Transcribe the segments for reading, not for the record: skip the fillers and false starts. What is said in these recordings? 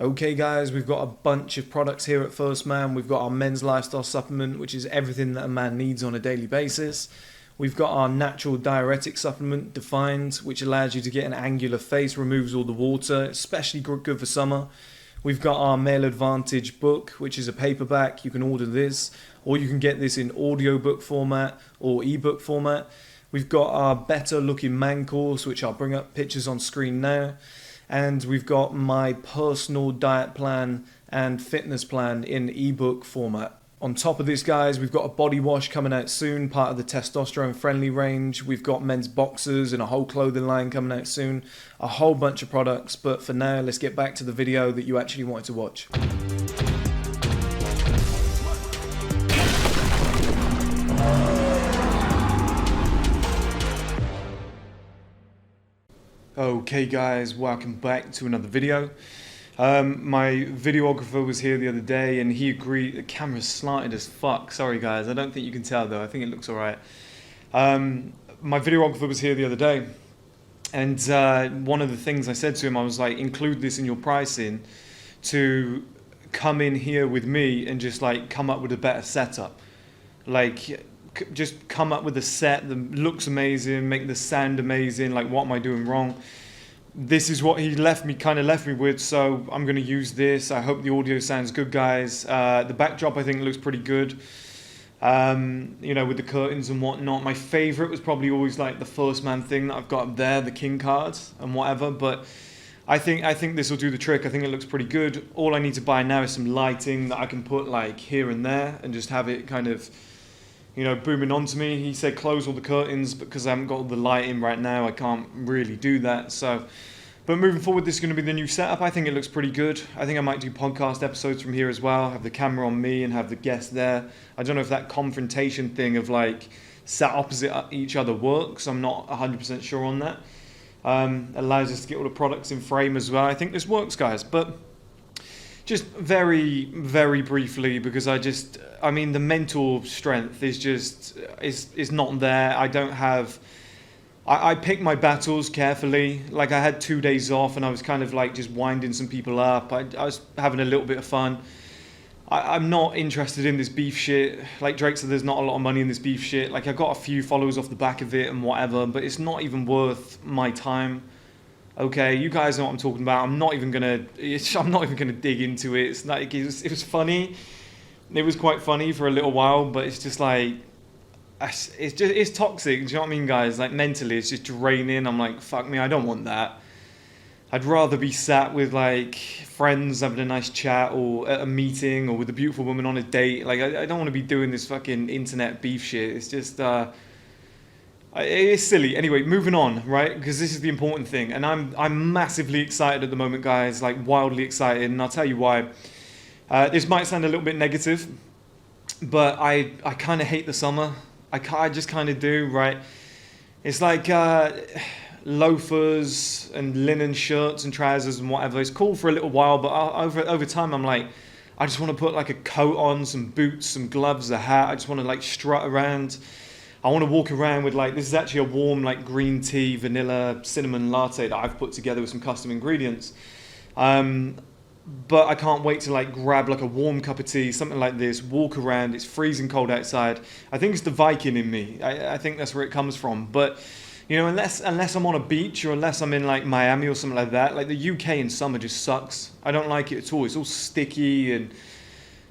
Okay guys, we've got a bunch of products here at First Man. We've got our men's lifestyle supplement, which is everything that a man needs on a daily basis. We've got our natural diuretic supplement, Defined, which allows you to get an angular face, removes all the water, especially good for summer. We've got our Male Advantage book, which is a paperback. You can order this, or you can get this in audiobook format or ebook format. We've got our Better Looking Man course, which I'll bring up pictures on screen now. And we've got my personal diet plan and fitness plan in ebook format. On top of this, guys, we've got a body wash coming out soon, part of the testosterone friendly range. We've got men's boxers and a whole clothing line coming out soon. A whole bunch of products, but for now, let's get back to the video that you actually wanted to watch. Okay guys, welcome back to another video. My videographer was here the other day and he agreed. The camera's slanted as fuck, sorry guys, I don't think you can tell though, I think it looks alright. My videographer was here the other day and one of the things I said to him, I was like, include this in your pricing to come in here with me and just like come up with a better setup. Like, just come up with a set that looks amazing, make the sound amazing, like what am I doing wrong? This is what he left me with, so I'm going to use this. I hope the audio sounds good, guys. The backdrop I think looks pretty good, you know, with the curtains and whatnot. My favourite was probably always like the First Man thing that I've got up there, the king cards and whatever, but I think this will do the trick. I think it looks pretty good. All I need to buy now is some lighting that I can put like here and there and just have it kind of, you know, booming onto me. He said close all the curtains, but because I haven't got all the lighting right now, I can't really do that. So, but moving forward, this is going to be the new setup. I think it looks pretty good. I think I might do podcast episodes from here as well. Have the camera on me and have the guest there. I don't know if that confrontation thing of like sat opposite each other works. I'm not 100% sure on that. Allows us to get all the products in frame as well. I think this works, guys. But just very, very briefly, because I mean, the mental strength is just, is not there. I don't have, I pick my battles carefully. Like I had 2 days off and I was kind of like just winding some people up. I was having a little bit of fun. I'm not interested in this beef shit. Like Drake said, there's not a lot of money in this beef shit. Like I got a few followers off the back of it and whatever, but it's not even worth my time. Okay, you guys know what I'm talking about. I'm not even gonna dig into it. It's like it was funny. It was quite funny for a little while, but it's just like it's toxic. Do you know what I mean, guys? Like mentally, it's just draining. I'm like, fuck me, I don't want that. I'd rather be sat with like friends having a nice chat, or at a meeting, or with a beautiful woman on a date. Like I don't want to be doing this fucking internet beef shit. It's just it's silly. Anyway, moving on, right? Because this is the important thing, and I'm massively excited at the moment, guys. Like wildly excited, and I'll tell you why. This might sound a little bit negative, but I kind of hate the summer. I just kind of do, right? It's like loafers and linen shirts and trousers and whatever. It's cool for a little while, but over time, I'm like, I just want to put like a coat on, some boots, some gloves, a hat. I just want to like strut around. I want to walk around with like, this is actually a warm like green tea, vanilla, cinnamon latte that I've put together with some custom ingredients. But I can't wait to like grab like a warm cup of tea, something like this, walk around. It's freezing cold outside. I think it's the Viking in me. I think that's where it comes from. But you know, unless I'm on a beach, or unless I'm in like Miami or something like that, like the UK in summer just sucks. I don't like it at all. It's all sticky and,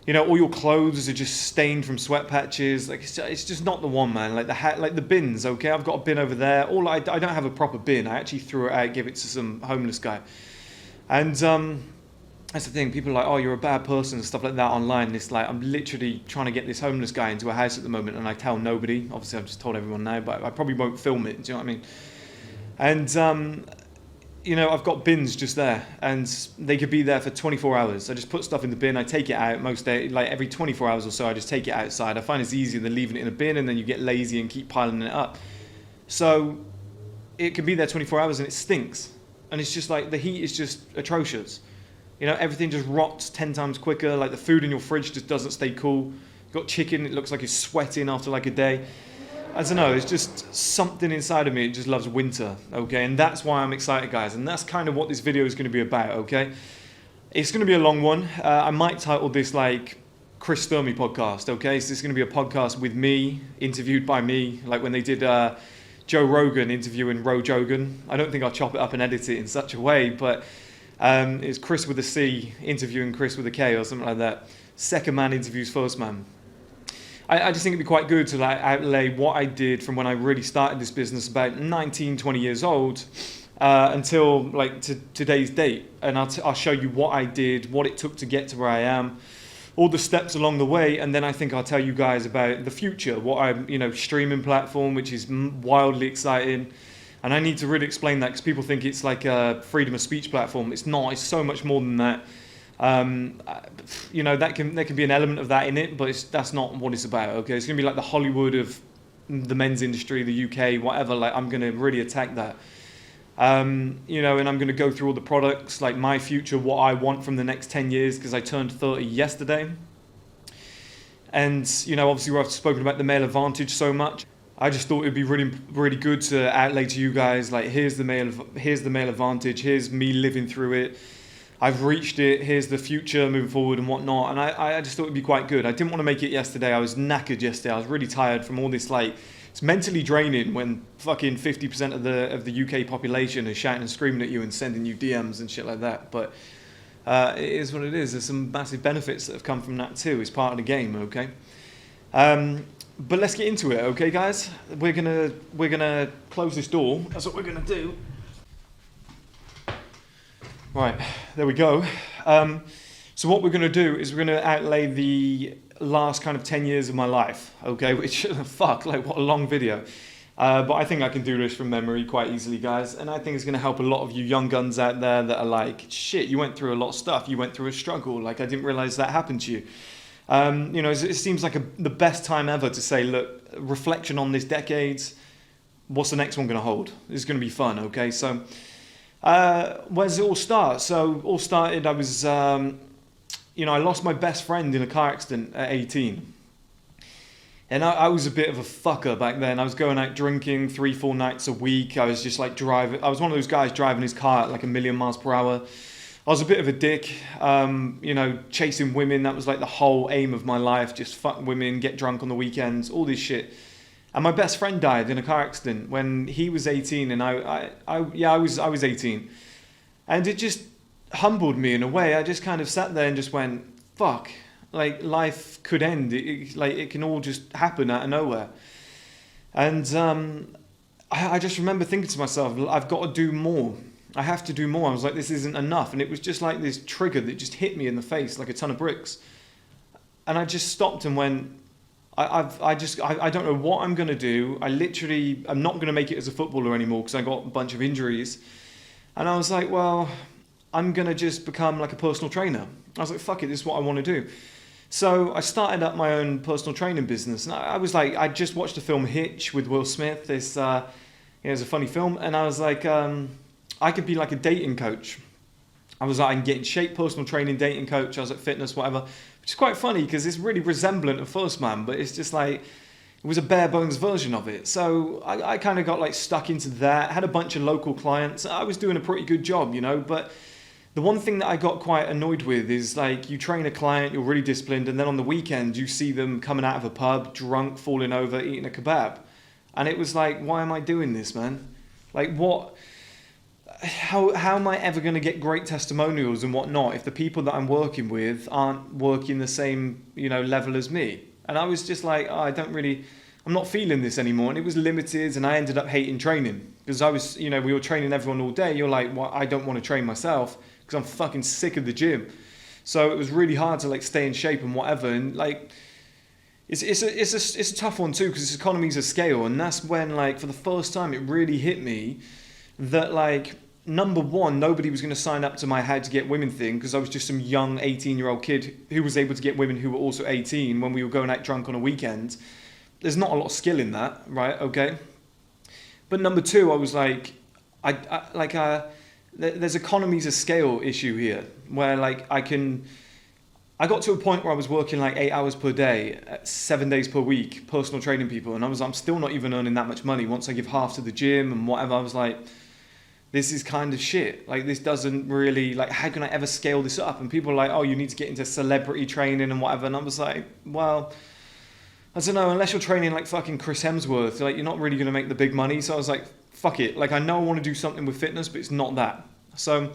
you know, all your clothes are just stained from sweat patches. Like it's just not the one, man. Like the hat, like the bins. Okay, I've got a bin over there. I don't have a proper bin. I actually threw it out, give it to some homeless guy. And that's the thing. People are like, oh, you're a bad person and stuff like that online. It's like I'm literally trying to get this homeless guy into a house at the moment, and I tell nobody. Obviously, I've just told everyone now, but I probably won't film it. Do you know what I mean? And you know, I've got bins just there, and they could be there for 24 hours. I just put stuff in the bin, I take it out most days, like every 24 hours or so, I just take it outside. I find it's easier than leaving it in a bin, and then you get lazy and keep piling it up. So it can be there 24 hours and it stinks. And it's just like, the heat is just atrocious. You know, everything just rots 10 times quicker. Like the food in your fridge just doesn't stay cool. You've got chicken, it looks like it's sweating after like a day. I don't know, it's just something inside of me, it just loves winter, okay? And that's why I'm excited, guys. And that's kind of what this video is going to be about, okay? It's going to be a long one. I might title this like Chris Sturmy podcast, okay? So this is going to be a podcast with me, interviewed by me, like when they did Joe Rogan interviewing Ro Jogan. I don't think I'll chop it up and edit it in such a way, but it's Chris with a C interviewing Chris with a K or something like that. Second man interviews first man. I just think it'd be quite good to like outlay what I did from when I really started this business about 19, 20 years old until like today's date. And I'll show you what I did, what it took to get to where I am, all the steps along the way. And then I think I'll tell you guys about the future, what I'm, streaming platform, which is wildly exciting. And I need to really explain that because people think it's like a freedom of speech platform. It's not, it's so much more than that. There can be an element of that in it, but that's not what it's about. Okay, it's gonna be like the Hollywood of the men's industry, the UK, whatever. Like I'm gonna really attack that. And I'm gonna go through all the products, like my future, what I want from the next 10 years, because I turned 30 yesterday. And obviously I've spoken about the male advantage so much. I just thought it'd be really, really good to outlay to you guys like here's the male advantage, here's me living through it. I've reached it, here's the future moving forward and whatnot. And I just thought it'd be quite good. I didn't want to make it yesterday. I was knackered yesterday. I was really tired from all this, like, it's mentally draining when fucking 50% of the UK population is shouting and screaming at you and sending you DMs and shit like that. But it is what it is. There's some massive benefits that have come from that too. It's part of the game, okay? But let's get into it, okay, guys? We're gonna close this door. That's what we're gonna do. Right, there we go. So what we're going to do is we're going to outlay the last kind of 10 years of my life, okay? Which, fuck, like what a long video. But I think I can do this from memory quite easily, guys. And I think it's going to help a lot of you young guns out there that are like, shit, you went through a lot of stuff. You went through a struggle. Like, I didn't realize that happened to you. It seems like the best time ever to say, look, reflection on this decade, what's the next one going to hold? It's going to be fun, okay? So where does it all start? So all started, I was, I lost my best friend in a car accident at 18. And I was a bit of a fucker back then. I was going out drinking 3-4 nights a week. I was just like driving. I was one of those guys driving his car at like 1,000,000 miles per hour. I was a bit of a dick, chasing women. That was like the whole aim of my life. Just fuck women, get drunk on the weekends, all this shit. And my best friend died in a car accident when he was 18 and I was 18. And it just humbled me in a way. I just kind of sat there and just went, fuck, like life could end. It can all just happen out of nowhere. And I just remember thinking to myself, I've got to do more. I have to do more. I was like, this isn't enough. And it was just like this trigger that just hit me in the face like a ton of bricks. And I just stopped and went, I don't know what I'm going to do. I'm not going to make it as a footballer anymore because I got a bunch of injuries. And I was like, well, I'm going to just become like a personal trainer. I was like, fuck it, this is what I want to do. So I started up my own personal training business. And I was like, I just watched the film Hitch with Will Smith. It's a funny film. And I was like, I could be like a dating coach. I was like, I can get in shape, personal training, dating coach. I was like, fitness, whatever. Which is quite funny because it's really resemblant of First Man, but it's just like, it was a bare bones version of it. So I kind of got like stuck into that, had a bunch of local clients. I was doing a pretty good job, but the one thing that I got quite annoyed with is like you train a client, you're really disciplined, and then on the weekend you see them coming out of a pub, drunk, falling over, eating a kebab. And it was like, why am I doing this, man? Like what? How am I ever going to get great testimonials and whatnot if the people that I'm working with aren't working the same, level as me? And I was just like, I'm not feeling this anymore. And it was limited and I ended up hating training because I was, we were training everyone all day. You're like, well, I don't want to train myself because I'm fucking sick of the gym. So it was really hard to like stay in shape and whatever. And like, it's a tough one too because it's economies of scale. And that's when like, for the first time, it really hit me that like, number one, nobody was going to sign up to my how to get women thing because I was just some young 18-year-old kid who was able to get women who were also 18 when we were going out drunk on a weekend. There's not a lot of skill in that, right? Okay. But number two, I was like, there's economies of scale issue here where like I got to a point where I was working like 8 hours per day, 7 days per week, personal training people. And I'm still not even earning that much money once I give half to the gym and whatever. I was like, this is kind of shit. Like, this doesn't really, like, how can I ever scale this up? And people are like, oh, you need to get into celebrity training and whatever. And I was like, well, I don't know, unless you're training like fucking Chris Hemsworth, like, you're not really going to make the big money. So I was like, fuck it. Like, I know I want to do something with fitness, but it's not that. So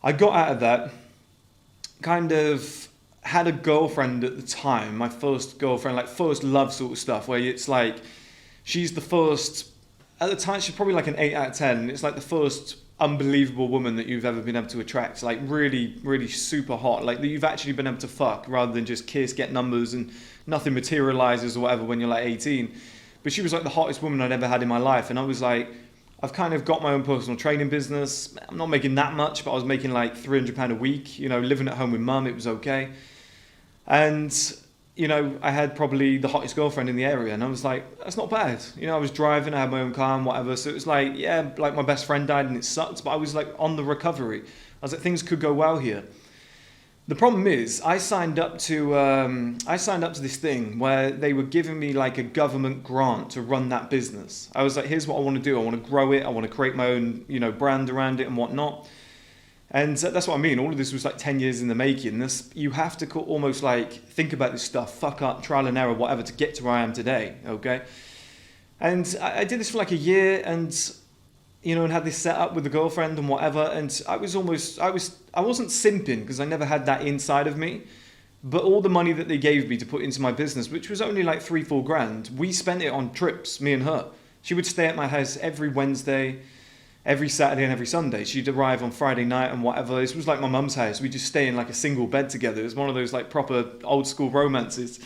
I got out of that, kind of had a girlfriend at the time, my first girlfriend, like first love sort of stuff, where it's like, she's the first, at the time, she's probably like an 8 out of 10. It's like the first unbelievable woman that you've ever been able to attract. Like, really, really super hot. Like, that you've actually been able to fuck rather than just kiss, get numbers, and nothing materializes or whatever when you're like 18. But she was like the hottest woman I'd ever had in my life. And I was like, I've kind of got my own personal training business. I'm not making that much, but I was making like £300 a week, you know, living at home with mum, it was okay. And, you know, I had probably the hottest girlfriend in the area, and I was like, that's not bad. You know, I was driving, I had my own car and whatever. So it was like, yeah, like my best friend died and it sucked, but I was like on the recovery. I was like, things could go well here. The problem is, I signed up to this thing where they were giving me like a government grant to run that business. I was like, here's what I want to do. I want to grow it. I want to create my own, you know, brand around it and whatnot. And that's what I mean. All of this was like 10 years in the making. You have to almost like think about this stuff, fuck up, trial and error, whatever, to get to where I am today. Okay. And I did this for like a year, and, you know, and had this set up with the girlfriend and whatever. And I wasn't simping because I never had that inside of me. But all the money that they gave me to put into my business, which was only like 3-4 grand, we spent it on trips, me and her. She would stay at my house every Wednesday, every Saturday and every Sunday. She'd arrive on Friday night and whatever. This was like my mum's house. We'd just stay in like a single bed together. It was one of those like proper old school romances.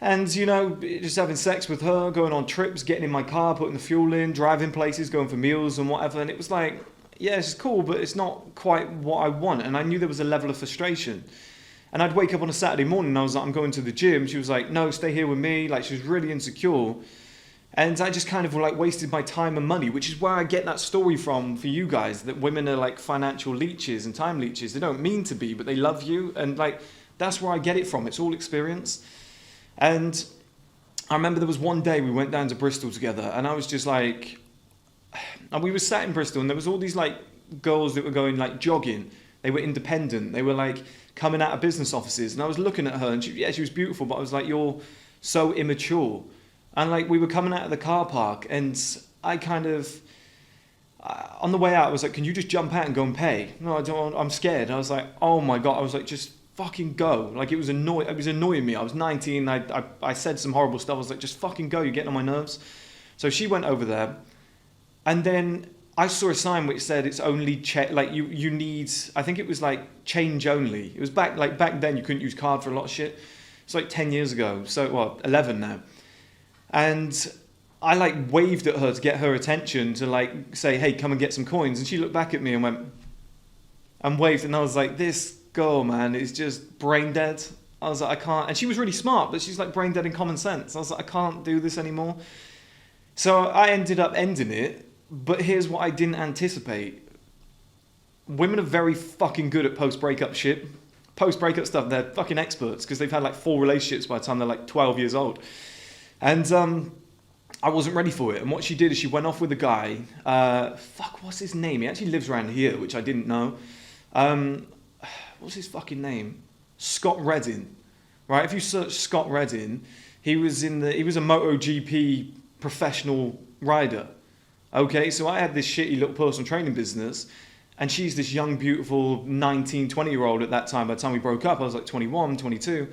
And, you know, just having sex with her, going on trips, getting in my car, putting the fuel in, driving places, going for meals and whatever. And it was like, yeah, it's cool, but it's not quite what I want. And I knew there was a level of frustration. And I'd wake up on a Saturday morning and I was like, I'm going to the gym. She was like, no, stay here with me. Like, she was really insecure. And I just kind of like wasted my time and money, which is where I get that story from for you guys, that women are like financial leeches and time leeches. They don't mean to be, but they love you. And like, that's where I get it from. It's all experience. And I remember there was one day we went down to Bristol together, and I was just like, and we were sat in Bristol, and there was all these like girls that were going like jogging. They were independent. They were like coming out of business offices. And I was looking at her, and she was beautiful, but I was like, you're so immature. And like, we were coming out of the car park, and I kind of, on the way out, I was like, can you just jump out and go and pay? No, I don't, I'm scared. I was like, oh my God. I was like, just fucking go. Like, it was annoying me. I was 19. I said some horrible stuff. I was like, just fucking go. You're getting on my nerves. So she went over there, and then I saw a sign which said it's only like you need, I think it was like change only. It was back then you couldn't use card for a lot of shit. It's like 10 years ago. So, well, 11 now. And I like waved at her to get her attention, to like say, hey, come and get some coins. And she looked back at me and went, and waved. And I was like, this girl, man, is just brain dead. I was like, I can't. And she was really smart, but she's like brain dead in common sense. I was like, I can't do this anymore. So I ended up ending it. But here's what I didn't anticipate. Women are very fucking good at post-breakup shit. Post-breakup stuff, they're fucking experts, because they've had like 4 relationships by the time they're like 12 years old. And I wasn't ready for it. And what she did is she went off with a guy. What's his name? He actually lives around here, which I didn't know. What's his fucking name? Scott Reddin. Right? If you search Scott Reddin, he was a MotoGP professional rider. Okay, so I had this shitty little personal training business, and she's this young, beautiful 19, 20-year-old at that time. By the time we broke up, I was like 21, 22.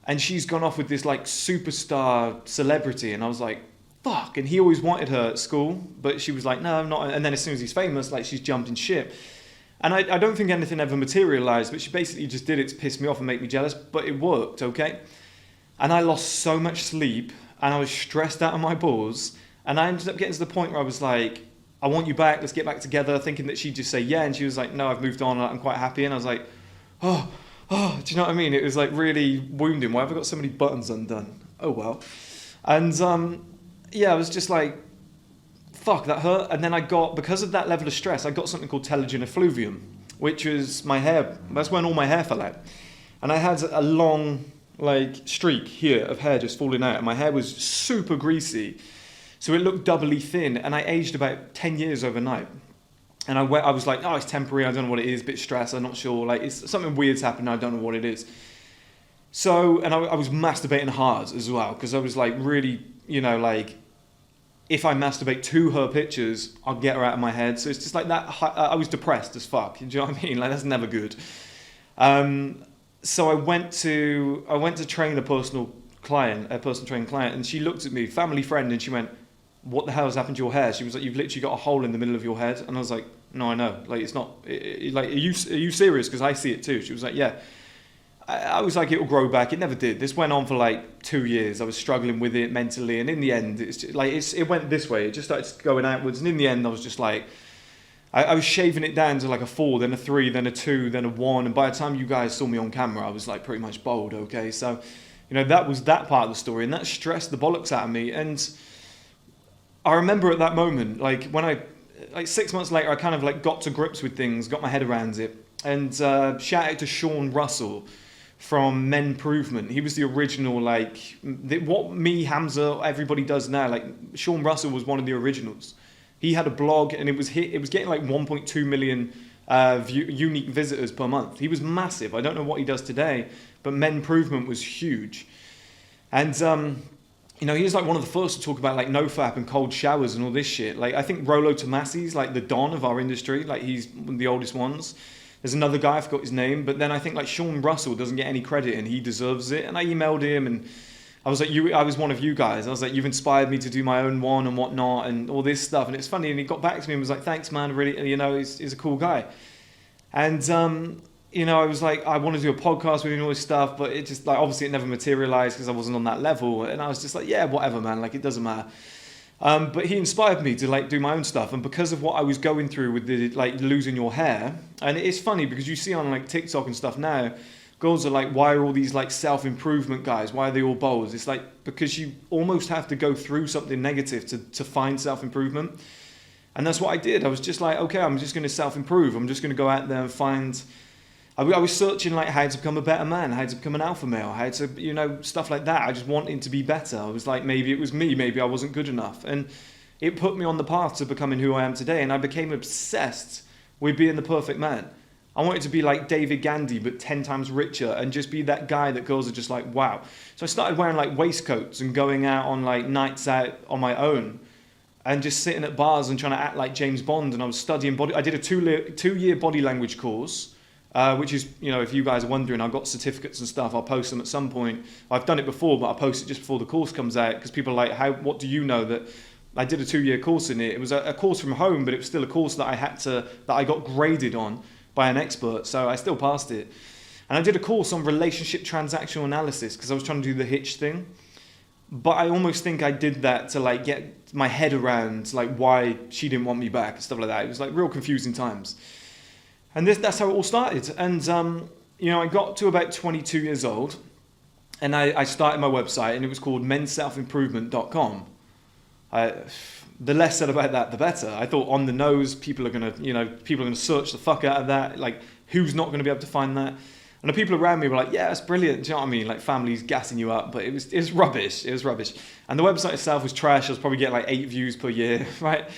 And she's gone off with this like superstar celebrity, and I was like, fuck. And he always wanted her at school, but she was like, no, I'm not. And then as soon as he's famous, like, she's jumped in ship. And I don't think anything ever materialized, but she basically just did it to piss me off and make me jealous, but it worked, okay? And I lost so much sleep, and I was stressed out of my balls, and I ended up getting to the point where I was like, I want you back, let's get back together, thinking that she'd just say yeah, and she was like, no, I've moved on, I'm quite happy. And I was like, oh, do you know what I mean? It was like really wounding. Why have I got so many buttons undone? Oh well. And I was just like, fuck, that hurt. And then because of that level of stress, I got something called telogen effluvium, which was my hair. That's when all my hair fell out. And I had a long like streak here of hair just falling out, and my hair was super greasy. So it looked doubly thin, and I aged about 10 years overnight. And I was like, oh, it's temporary. I don't know what it is. Bit stressed. I'm not sure. Like, it's something weird's happened. I don't know what it is. So, and I was masturbating hard as well, because I was like really, like, if I masturbate to her pictures, I'll get her out of my head. So it's just like that. I was depressed as fuck. Do you know what I mean? Like, that's never good. So I went to train a personal training client, and she looked at me, family friend, and she went, "What the hell has happened to your hair?" She was like, "You've literally got a hole in the middle of your head." And I was like, "No, I know. Like, it's not. Like, are you serious? Because I see it too." She was like, "Yeah." I was like, "It'll grow back." It never did. This went on for like 2 years. I was struggling with it mentally, and in the end, it's just, like it went this way. It just started going outwards, and in the end, I was just like, I was shaving it down to like a 4, then a 3, then a 2, then a 1, and by the time you guys saw me on camera, I was like pretty much bald. Okay, so that was that part of the story, and that stressed the bollocks out of me. And I remember at that moment, like when like 6 months later, I kind of like got to grips with things, got my head around it, and shout out to Sean Russell from Menprovement. He was the original, like what me, Hamza, everybody does now. Like Sean Russell was one of the originals. He had a blog, and it was getting like 1.2 million unique visitors per month. He was massive. I don't know what he does today, but Menprovement was huge. And he was like one of the first to talk about like nofap and cold showers and all this shit. Like I think Rollo Tomasi's like the don of our industry. Like he's one of the oldest ones. There's another guy, I forgot his name, but then I think like Sean Russell doesn't get any credit, and he deserves it. And I emailed him, and I was like, I was one of you guys. I was like, you've inspired me to do my own one and whatnot and all this stuff. And it's funny. And he got back to me and was like, thanks, man. Really, he's a cool guy. And, I was like, I want to do a podcast with him and all this stuff, but it just like, obviously it never materialized because I wasn't on that level. And I was just like, yeah, whatever, man. Like, it doesn't matter. But he inspired me to like do my own stuff. And because of what I was going through with the like losing your hair, and it's funny because you see on like TikTok and stuff now, girls are like, why are all these like self-improvement guys? Why are they all bowls? It's like, because you almost have to go through something negative to find self-improvement. And that's what I did. I was just like, okay, I'm just going to self-improve. I'm just going to go out there and find... I was searching like how to become a better man, how to become an alpha male, how to, stuff like that. I just wanted to be better. I was like, maybe it was me, maybe I wasn't good enough. And it put me on the path to becoming who I am today. And I became obsessed with being the perfect man. I wanted to be like David Gandhi, but 10 times richer, and just be that guy that girls are just like, wow. So I started wearing like waistcoats and going out on like nights out on my own and just sitting at bars and trying to act like James Bond. And I was studying I did a 2-year body language course, which is, if you guys are wondering, I've got certificates and stuff. I'll post them at some point. I've done it before, but I'll post it just before the course comes out, because people are like, what do you know that I did a 2-year course in it? It was a course from home, but it was still a course that I got graded on by an expert, so I still passed it. And I did a course on relationship transactional analysis because I was trying to do the Hitch thing. But I almost think I did that to like get my head around like why she didn't want me back and stuff like that. It was like real confusing times. And that's how it all started. And I got to about 22 years old, and I started my website, and it was called menselfimprovement.com. The less said about that, the better. I thought on the nose, people are gonna search the fuck out of that. Like, who's not gonna be able to find that? And the people around me were like, yeah, it's brilliant. Do you know what I mean? Like, families gassing you up, but it was rubbish. It was rubbish. And the website itself was trash. I was probably getting like 8 views per year, right?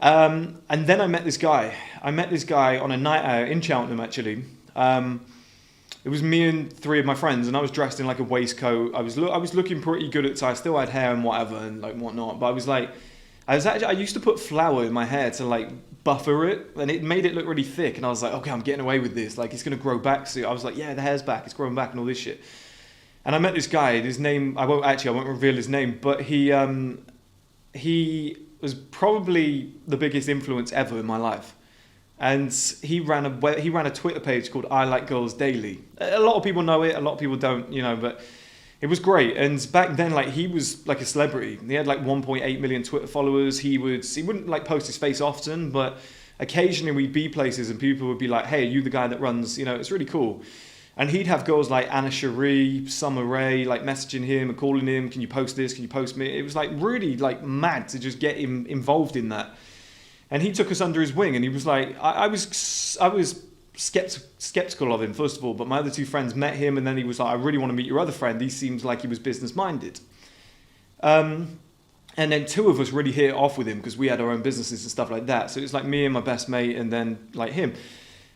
And then I met this guy. I met this guy on a night out in Cheltenham, actually. It was me and 3 of my friends, and I was dressed in like a waistcoat. I was looking pretty good at the time. I still had hair and whatever and like whatnot, but I used to put flour in my hair to like buffer it, and it made it look really thick, and I was like, okay, I'm getting away with this, like it's gonna grow back soon. I was like, yeah, the hair's back, it's growing back and all this shit. And I met this guy, his name, I won't reveal his name, but he was probably the biggest influence ever in my life. And he ran a Twitter page called I Like Girls Daily. A lot of people know it, a lot of people don't, but it was great. And back then, like, he was like a celebrity. He had like 1.8 million Twitter followers. He wouldn't like post his face often, but occasionally we'd be places and people would be like, hey, are you the guy that runs, it's really cool. And he'd have girls like Anna Cherie, Summer Rae, like messaging him and calling him, can you post this, can you post me? It was like really like mad to just get him involved in that. And he took us under his wing, and he was like, I was skeptical of him, first of all, but my other 2 friends met him, and then he was like, I really want to meet your other friend. He seems like he was business minded. And then two of us really hit it off with him because we had our own businesses and stuff like that. So it's like me and my best mate and then like him.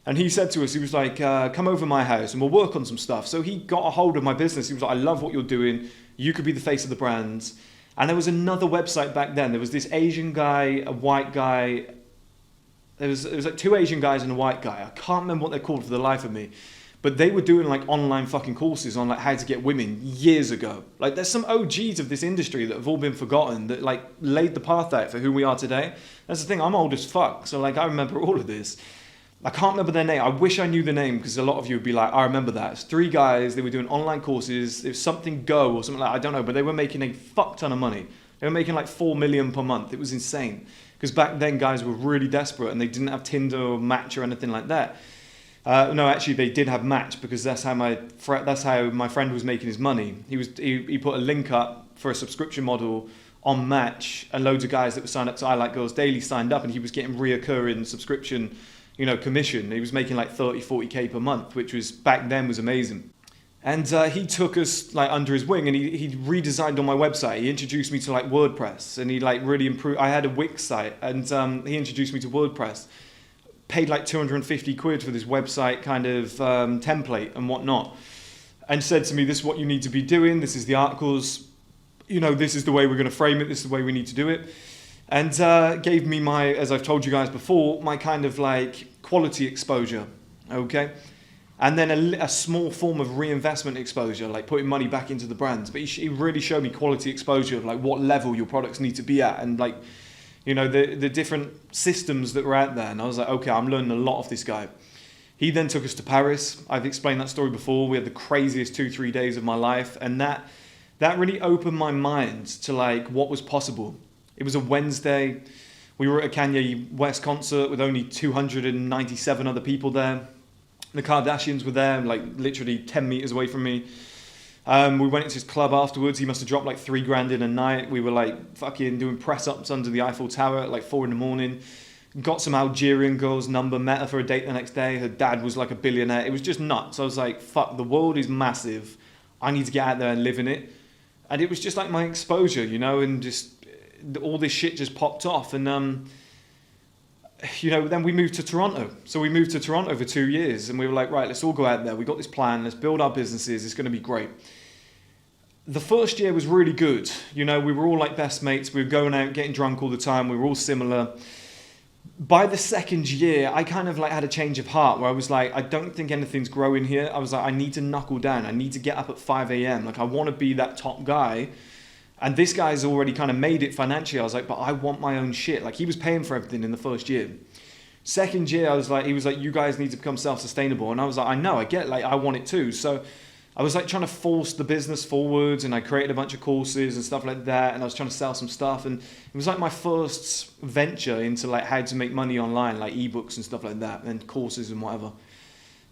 And he said to us, he was like, come over to my house and we'll work on some stuff. So he got a hold of my business. He was like, I love what you're doing. You could be the face of the brand. And there was another website back then. There was this Asian guy, a white guy. There was like two Asian guys and a white guy. I can't remember what they're called for the life of me. But they were doing like online fucking courses on like how to get women years ago. Like there's some OGs of this industry that have all been forgotten that like laid the path out for who we are today. That's the thing, I'm old as fuck. So like I remember all of this. I can't remember their name. I wish I knew the name because a lot of you would be like, I remember that. It's three guys, they were doing online courses. It was something Go or something like that, I don't know. But they were making a fuck ton of money. They were making like 4 million per month. It was insane. Because back then guys were really desperate and they didn't have Tinder or Match or anything like that. No, actually, they did have Match because that's how my friend was making his money. He put a link up for a subscription model on Match, and loads of guys that were signed up to I Like Girls Daily signed up, and he was getting reoccurring subscription, commission. He was making like 30, 40k per month, which was back then was amazing. And he took us like under his wing, and he redesigned on my website. He introduced me to like WordPress, and he like really improved. I had a Wix site, and he introduced me to WordPress. Paid like 250 quid for this website kind of template and whatnot, and said to me, this is what you need to be doing, this is the articles, this is the way we're going to frame it, this is the way we need to do it, and gave me my, as I've told you guys before, my kind of like quality exposure, okay, and then a small form of reinvestment exposure, like putting money back into the brands, but he really showed me quality exposure of like what level your products need to be at, and like the different systems that were out there. And I was like, okay, I'm learning a lot of this guy. He then took us to Paris. I've explained that story before. We had the craziest 2-3 days of my life. And that really opened my mind to like what was possible. It was a Wednesday. We were at a Kanye West concert with only 297 other people there. The Kardashians were there, like literally 10 meters away from me. We went into his club afterwards. He must have dropped like 3 grand in a night. We were like fucking doing press ups under the Eiffel Tower at like 4 a.m. Got some Algerian girl's number, met her for a date the next day. Her dad was like a billionaire. It was just nuts. I was like, fuck, the world is massive. I need to get out there and live in it. And it was just like my exposure, and just all this shit just popped off. And, then we moved to Toronto. So we moved to Toronto for 2 years, and we were like, right, let's all go out there. We got this plan. Let's build our businesses. It's going to be great. The first year was really good. We were all like best mates. We were going out, getting drunk all the time. We were all similar. By the second year, I kind of like had a change of heart where I was like, I don't think anything's growing here. I was like, I need to knuckle down. I need to get up at 5 a.m. Like I want to be that top guy. And this guy's already kind of made it financially. I was like, but I want my own shit. Like he was paying for everything in the first year. Second year, he was like, you guys need to become self-sustainable. And I was like, I know, I get, like, I want it too. So I was like trying to force the business forwards, and I created a bunch of courses and stuff like that. And I was trying to sell some stuff. And it was like my first venture into like how to make money online, like ebooks and stuff like that, and courses and whatever.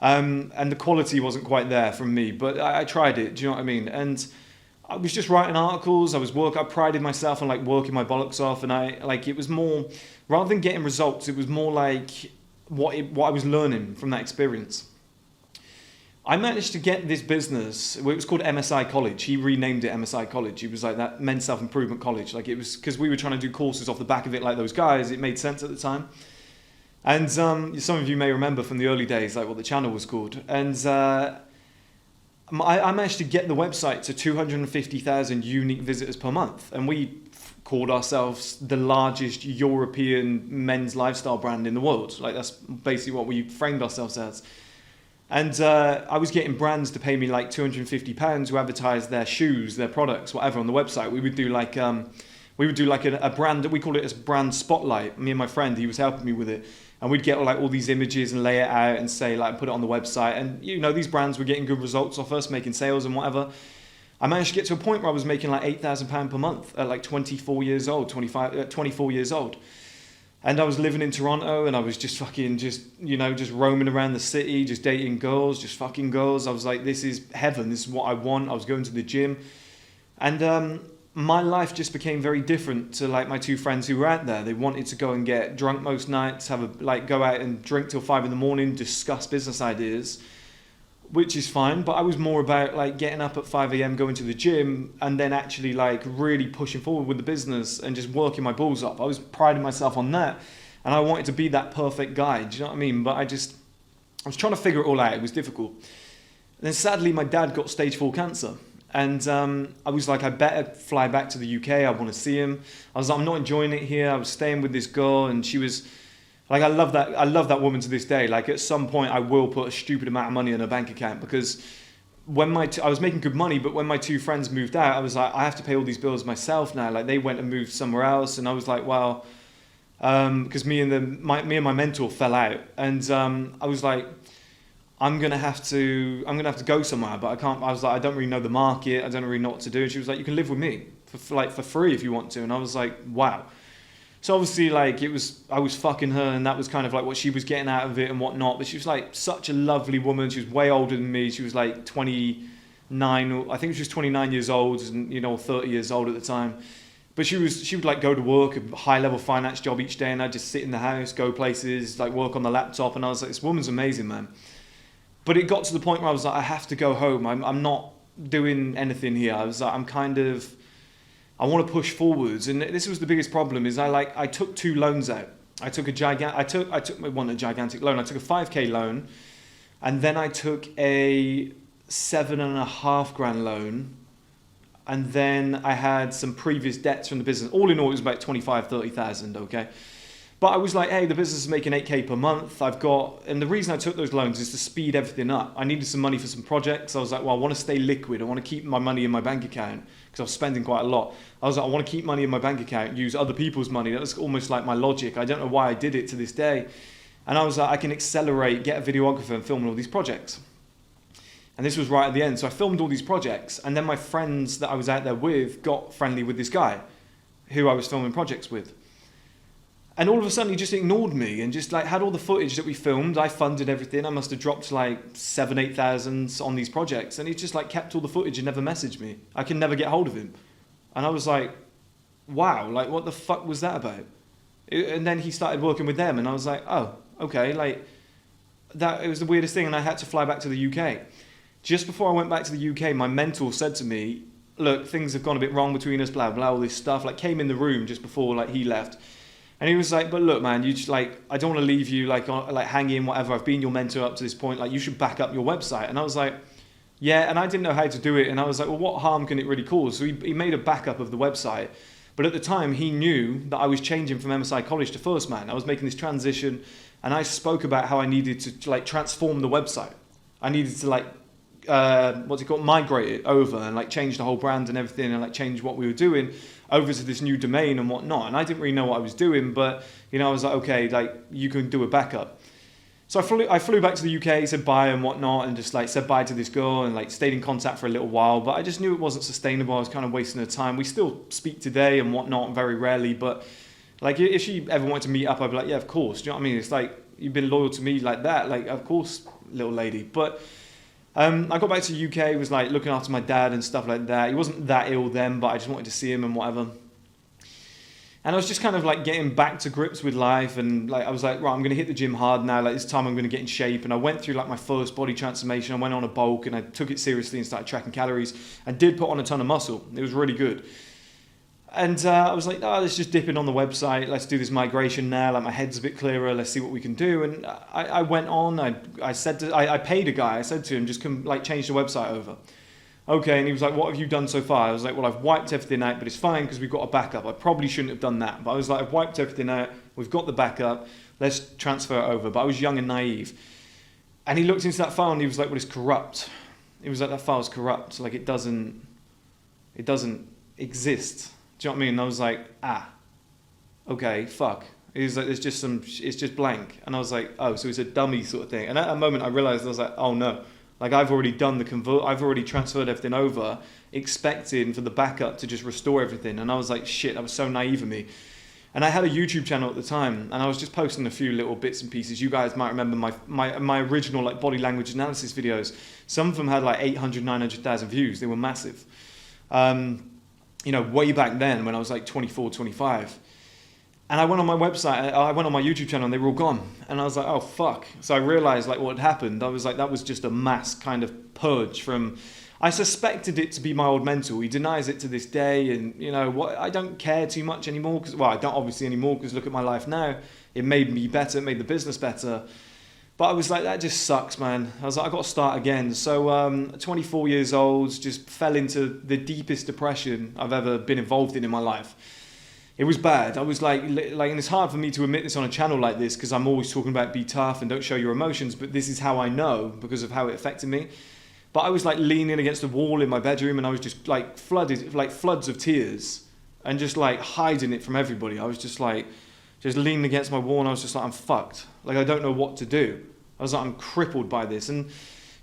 And the quality wasn't quite there from me, but I tried it. Do you know what I mean? And I was just writing articles. I prided myself on like working my bollocks off, and it was more, rather than getting results, it was more like what I was learning from that experience. I managed to get this business. It was called MSI College. He renamed it MSI College. He was like that men's self-improvement college. Like it was because we were trying to do courses off the back of it, like those guys. It made sense at the time. And some of you may remember from the early days, like what the channel was called. And I managed to get the website to 250,000 unique visitors per month. And we called ourselves the largest European men's lifestyle brand in the world. Like that's basically what we framed ourselves as. And I was getting brands to pay me like £250 to advertise their shoes, their products, whatever on the website. We would do like a brand, we call it as brand spotlight. Me and my friend, he was helping me with it. And we'd get like all these images and lay it out and say like, put it on the website. And these brands were getting good results off us, making sales and whatever. I managed to get to a point where I was making like £8,000 per month at like 24 years old. And I was living in Toronto, and I was just fucking just roaming around the city, just dating girls, just fucking girls. I was like, this is heaven. This is what I want. I was going to the gym. And my life just became very different to like my two friends who were out there. They wanted to go and get drunk most nights, go out and drink till 5 a.m, discuss business ideas. which is fine. But I was more about like getting up at 5 a.m, going to the gym, and then actually like really pushing forward with the business and just working my balls off. I was priding myself on that, and I wanted to be that perfect guy. Do you know what I mean? But I was trying to figure it all out. It was difficult. And then sadly, my dad got stage 4 cancer. And I was like, I better fly back to the UK. I want to see him. I was like, I'm not enjoying it here. I was staying with this girl, and she was like, I love that woman to this day. Like at some point, I will put a stupid amount of money in her bank account, because when I was making good money, but when my 2 friends moved out, I was like, I have to pay all these bills myself now. Like they went and moved somewhere else, and I was like, well, because me and my mentor fell out, and I was like, I'm gonna have to go somewhere, but I can't. I was like, I don't really know the market. I don't really know what to do. And she was like, you can live with me for free if you want to. And I was like, wow. So obviously, like I was fucking her, and that was kind of like what she was getting out of it and whatnot. But she was like such a lovely woman. She was way older than me. She was like 29. I think she was 29 years old, and 30 years old at the time. But she would like go to work, a high level finance job each day, and I'd just sit in the house, go places, like work on the laptop. And I was like, this woman's amazing, man. But it got to the point where I was like, I have to go home. I'm not doing anything here. I was like, I want to push forwards. And this was the biggest problem, is I took 2 loans out. I took a gigantic loan. I took a 5K loan, and then I took a 7.5 grand loan. And then I had some previous debts from the business. All in all, it was about 30,000, okay? But I was like, hey, the business is making 8K per month. And the reason I took those loans is to speed everything up. I needed some money for some projects. I was like, well, I want to stay liquid. I want to keep my money in my bank account, because I was spending quite a lot. I was like, I want to keep money in my bank account, use other people's money. That was almost like my logic. I don't know why I did it to this day. And I was like, I can accelerate, get a videographer and film all these projects. And this was right at the end. So I filmed all these projects. And then my friends that I was out there with got friendly with this guy who I was filming projects with. And all of a sudden he just ignored me and just like had all the footage that we filmed. I funded everything. I must have dropped like 7,000-8,000 on these projects. And he just like kept all the footage and never messaged me. I can never get hold of him. And I was like, wow, like what the fuck was that about? And then he started working with them, and I was like, oh, okay, like it was the weirdest thing. And I had to fly back to the UK. Just before I went back to the UK, my mentor said to me, look, things have gone a bit wrong between us, blah, blah, all this stuff. Like came in the room just before like he left. And he was like, but look, man, you just like, I don't want to leave you like hanging, whatever. I've been your mentor up to this point. Like you should back up your website. And I was like, yeah. And I didn't know how to do it. And I was like, well, what harm can it really cause? So he made a backup of the website. But at the time he knew that I was changing from MSI College to First Man. I was making this transition, and I spoke about how I needed to like transform the website. I needed to like, migrate it over and like change the whole brand and everything, and like change what we were doing over to this new domain and whatnot. And I didn't really know what I was doing, but I was like, okay, like you can do a backup. So I flew back to the UK, said bye and whatnot, and just like said bye to this girl and like stayed in contact for a little while. But I just knew it wasn't sustainable. I was kind of wasting her time. We still speak today and whatnot, very rarely. But like if she ever wanted to meet up, I'd be like, yeah, of course. Do you know what I mean? It's like you've been loyal to me like that. Like of course, little lady. But I got back to the UK, was like looking after my dad and stuff like that. He wasn't that ill then, but I just wanted to see him and whatever. And I was just kind of like getting back to grips with life, and like I was like, right, I'm going to hit the gym hard now. Like this time I'm going to get in shape. And I went through like my first body transformation. I went on a bulk and I took it seriously and started tracking calories. I did put on a ton of muscle. It was really good. And I was like, oh, let's just dip in on the website. Let's do this migration now. Like my head's a bit clearer. Let's see what we can do. And I went on. I paid a guy. I said to him, just come like change the website over. Okay, and he was like, what have you done so far? I was like, well, I've wiped everything out, but it's fine because we've got a backup. I probably shouldn't have done that. But I was like, I've wiped everything out. We've got the backup. Let's transfer it over. But I was young and naive. And he looked into that file and he was like, well, it's corrupt. He was like, that file's corrupt. Like it doesn't exist. Do you know what I mean? And I was like, okay, fuck. He was like, it's just blank. And I was like, oh, so it's a dummy sort of thing. And at that moment I realized, I was like, oh no. Like I've already done I've already transferred everything over, expecting for the backup to just restore everything. And I was like, shit, that was so naive of me. And I had a YouTube channel at the time, and I was just posting a few little bits and pieces. You guys might remember my original like body language analysis videos. Some of them had like 800, 900,000 views. They were massive. Way back then when I was like 24, 25. And I went on my website, I went on my YouTube channel and they were all gone. And I was like, oh fuck. So I realized like what had happened. I was like, that was just a mass kind of purge from, I suspected it to be my old mentor. He denies it to this day. And you know what, I don't care too much anymore because, well, I don't obviously anymore because look at my life now. It made me better, it made the business better. But I was like, that just sucks, man. I was like, I got to start again. So 24 years old, just fell into the deepest depression I've ever been involved in my life. It was bad. I was like, and it's hard for me to admit this on a channel like this because I'm always talking about be tough and don't show your emotions, but this is how I know because of how it affected me. But I was like leaning against the wall in my bedroom and I was just like flooded, like floods of tears and just like hiding it from everybody. I was just like, just leaning against my wall and I was just like, I'm fucked. Like, I don't know what to do. I was like, I'm crippled by this. And,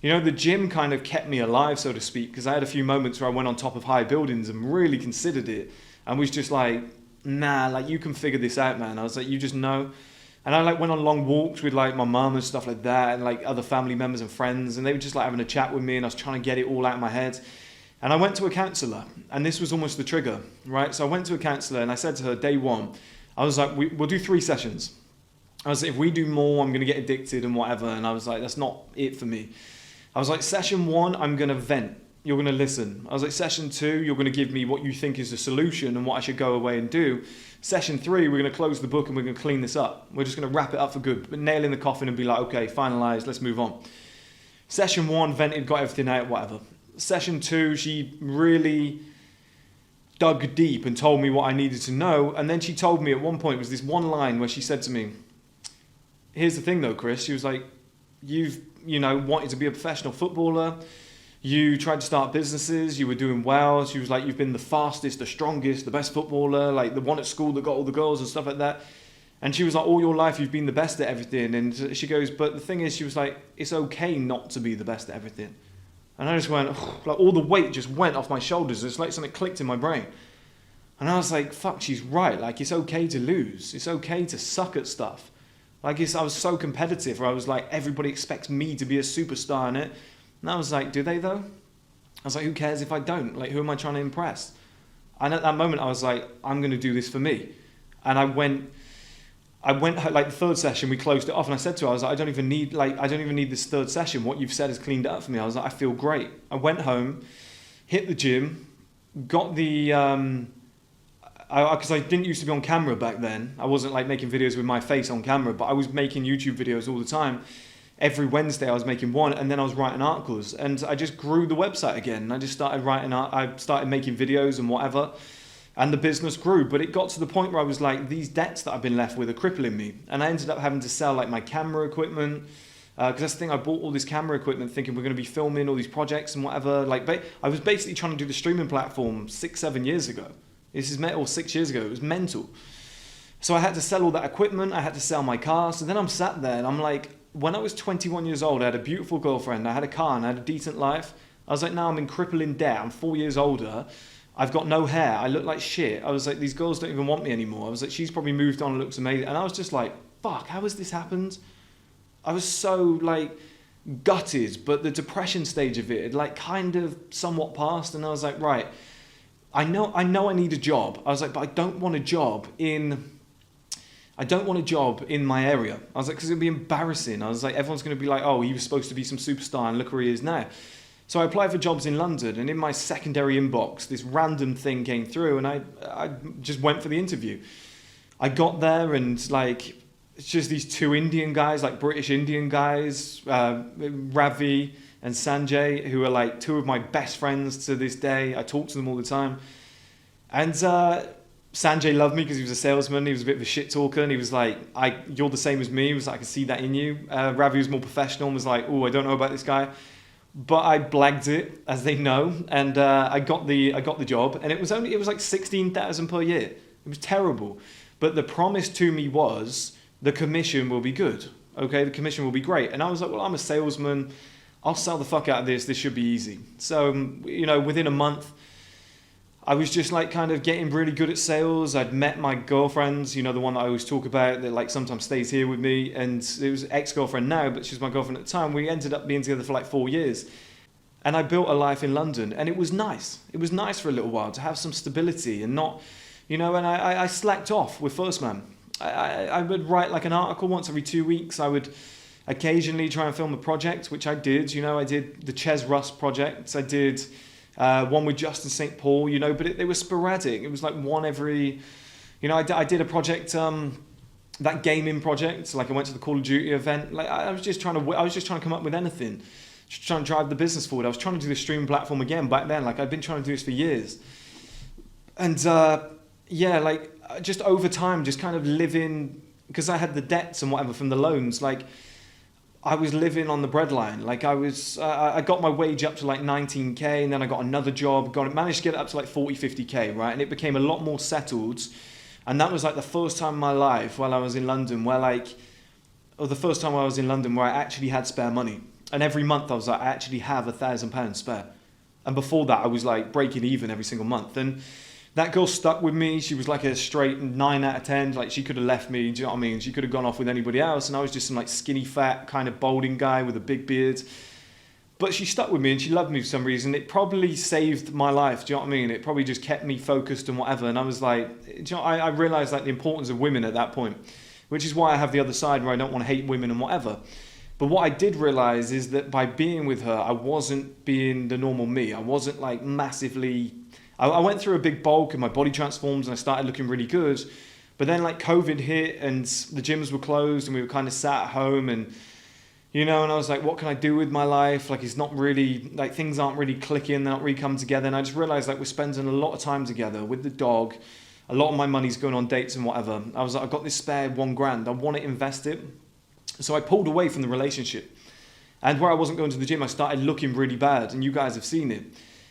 you know, the gym kind of kept me alive, so to speak, because I had a few moments where I went on top of high buildings and really considered it and was just like, nah, like you can figure this out, man. I was like, you just know. And I like went on long walks with like my mum and stuff like that and like other family members and friends and they were just like having a chat with me and I was trying to get it all out of my head. And I went to a counsellor and this was almost the trigger, right? So I went to a counsellor and I said to her, day one, I was like, we'll do 3 sessions. I was like, if we do more, I'm going to get addicted and whatever. And I was like, that's not it for me. I was like, session 1, I'm going to vent. You're going to listen. I was like, session 2, you're going to give me what you think is the solution and what I should go away and do. Session 3, we're going to close the book and we're going to clean this up. We're just going to wrap it up for good, but nail in the coffin and be like, okay, finalized, let's move on. Session 1, vented, got everything out, whatever. Session 2, she really dug deep and told me what I needed to know. And then she told me at one point, it was this one line where she said to me, here's the thing though, Chris, she was like, you've, wanted to be a professional footballer. You tried to start businesses, you were doing well. She was like, you've been the fastest, the strongest, the best footballer, like the one at school that got all the girls and stuff like that. And she was like, all your life you've been the best at everything. And she goes, but the thing is, she was like, it's okay not to be the best at everything. And I just went, like all the weight just went off my shoulders. It's like something clicked in my brain. And I was like, fuck, she's right. Like, it's okay to lose. It's okay to suck at stuff. Like, I was so competitive where I was like, everybody expects me to be a superstar in it. And I was like, do they though? I was like, who cares if I don't? Like, who am I trying to impress? And at that moment, I was like, I'm going to do this for me. And I went, like the 3rd session, we closed it off. And I said to her, I was like, I don't even need this 3rd session. What you've said has cleaned it up for me. I was like, I feel great. I went home, hit the gym, got the, because I didn't used to be on camera back then. I wasn't like making videos with my face on camera, but I was making YouTube videos all the time. Every Wednesday I was making one and then I was writing articles and I just grew the website again. I just started I started making videos and whatever and the business grew. But it got to the point where I was like, these debts that I've been left with are crippling me. And I ended up having to sell like my camera equipment because that's the thing, I bought all this camera equipment thinking we're going to be filming all these projects and whatever. Like I was basically trying to do the streaming platform 6-7 years ago. This is or 6 years ago. It was mental. So I had to sell all that equipment. I had to sell my car. So then I'm sat there and I'm like, when I was 21 years old, I had a beautiful girlfriend, I had a car and I had a decent life. I was like, now I'm in crippling debt, I'm 4 years older, I've got no hair, I look like shit. I was like, these girls don't even want me anymore. I was like, she's probably moved on and looks amazing. And I was just like, fuck, how has this happened? I was so like gutted, but the depression stage of it had like kind of somewhat passed. And I was like, right, I know I need a job. I was like, but I don't want a job in my area. I was like, because it'd be embarrassing. I was like, everyone's going to be like, oh, he was supposed to be some superstar and look where he is now. So I applied for jobs in London and in my secondary inbox, this random thing came through and I just went for the interview. I got there and like, it's just these 2 Indian guys, like British Indian guys, Ravi and Sanjay, who are like 2 of my best friends to this day. I talk to them all the time. And Sanjay loved me because he was a salesman. He was a bit of a shit talker, and he was like, "You're the same as me." He was like, "I can see that in you." Ravi was more professional and was like, "Oh, I don't know about this guy," but I blagged it, as they know, and I got the job, and it was like 16,000 per year. It was terrible, but the promise to me was the commission will be good. Okay, the commission will be great, and I was like, "Well, I'm a salesman. I'll sell the fuck out of this. This should be easy." So within a month, I was just like kind of getting really good at sales. I'd met my girlfriend, the one that I always talk about that like sometimes stays here with me, and it was ex-girlfriend now, but she was my girlfriend at the time. We ended up being together for like 4 years. And I built a life in London and it was nice. It was nice for a little while to have some stability and not, you know, and I slacked off with First Man. I would write like an article once every 2 weeks. I would occasionally try and film a project, which I did. You know, I did the Ches Russ projects. I did one with Justin St. Paul, you know, but they were sporadic. It was like one every, you know, I did a project, that gaming project. Like I went to the Call of Duty event. Like I was just trying to come up with anything, just trying to drive the business forward. I was trying to do the streaming platform again back then. Like I'd been trying to do this for years. And yeah, like just over time, just kind of living, because I had the debts and whatever from the loans, like I was living on the breadline. Like I got my wage up to like 19k, and then I got another job, managed to get it up to like 40, 50k, right? And it became a lot more settled. And that was like the first time in my life while I was in London where I actually had spare money. And every month I was like, I actually have £1,000 spare. And before that I was like breaking even every single month. And that girl stuck with me. She was like a straight 9 out of 10. Like she could have left me, do you know what I mean? She could have gone off with anybody else. And I was just some like skinny, fat, kind of balding guy with a big beard. But she stuck with me and she loved me for some reason. It probably saved my life, do you know what I mean? It probably just kept me focused and whatever. And I was like, do you know, I realized like the importance of women at that point, which is why I have the other side where I don't want to hate women and whatever. But what I did realize is that by being with her, I wasn't being the normal me. I wasn't like massively... I went through a big bulk and my body transformed and I started looking really good. But then like COVID hit and the gyms were closed and we were kind of sat at home and, you know, and I was like, what can I do with my life? Like it's not really, like things aren't really clicking, they're not really coming together. And I just realized like we're spending a lot of time together with the dog. A lot of my money's going on dates and whatever. I was like, I've got this spare £1,000. I want to invest it. So I pulled away from the relationship. And where I wasn't going to the gym, I started looking really bad. And you guys have seen it.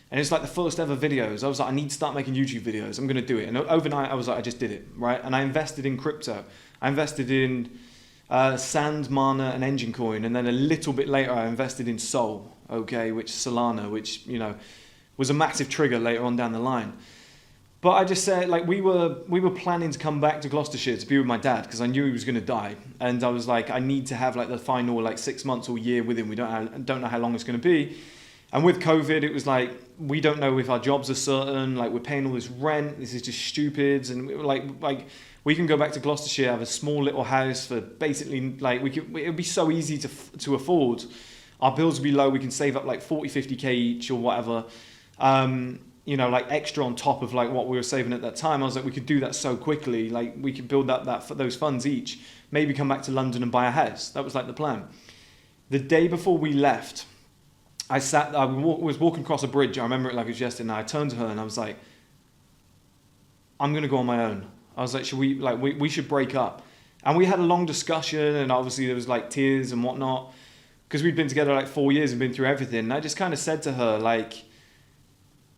And it's like the first ever videos. I was like, I need to start making YouTube videos. I'm going to do it. And overnight, I was like, I just did it, right? And I invested in crypto. I invested in Sand, Mana, and Engine Coin. And then a little bit later, I invested in Sol, okay, which Solana, which, you know, was a massive trigger later on down the line. But I just said, like, we were planning to come back to Gloucestershire to be with my dad because I knew he was going to die. And I was like, I need to have like the final like 6 months or year with him. We don't know how long it's going to be. And with COVID, it was like, we don't know if our jobs are certain, like we're paying all this rent, this is just stupid. And we were like we can go back to Gloucestershire, have a small little house for basically, like it would be so easy to afford. Our bills would be low, we can save up like 40, 50k each or whatever. You know, like extra on top of like what we were saving at that time. I was like, we could do that so quickly. Like we could build those funds each, maybe come back to London and buy a house. That was like the plan. The day before we left, I was walking across a bridge. I remember it like it was yesterday. And I turned to her and I was like, I'm going to go on my own. I was like, we should break up. And we had a long discussion and obviously there was like tears and whatnot because we'd been together like 4 years and been through everything. And I just kind of said to her, like,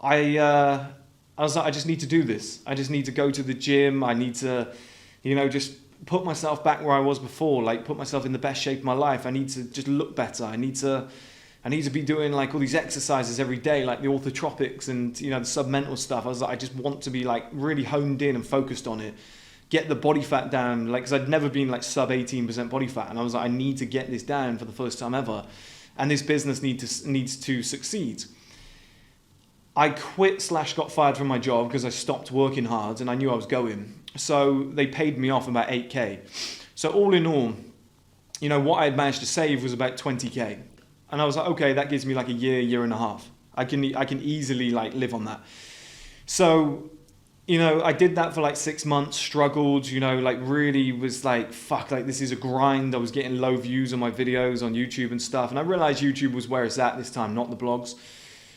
I was like, I just need to do this. I just need to go to the gym. I need to, you know, just put myself back where I was before, like put myself in the best shape of my life. I need to just look better. I need to be doing like all these exercises every day, like the orthotropics and, you know, the submental stuff. I was like, I just want to be like really honed in and focused on it, get the body fat down, like, cause I'd never been like sub 18% body fat. And I was like, I need to get this down for the first time ever. And this business needs to succeed. I quit / got fired from my job because I stopped working hard and I knew I was going. So they paid me off about 8k. So all in all, you know, what I had managed to save was about 20k. And I was like, okay, that gives me like a year and a half. I can easily like live on that. So, you know, I did that for like 6 months, struggled, you know, like really was like, fuck, like this is a grind. I was getting low views on my videos on YouTube and stuff. And I realized YouTube was where it's at this time, not the blogs.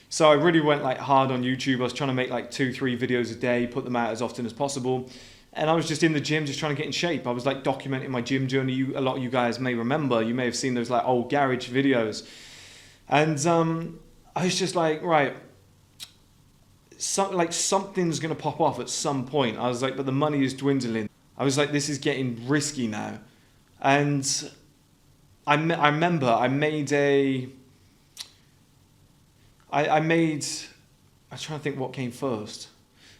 So I really went like hard on YouTube. I was trying to make like 2-3 videos a day, put them out as often as possible. And I was just in the gym, just trying to get in shape. I was like documenting my gym journey. A lot of you guys may remember, you may have seen those like old garage videos. And I was just like, right, something's going to pop off at some point. I was like, but the money is dwindling. I was like, this is getting risky now. And I remember I made I'm trying to think what came first.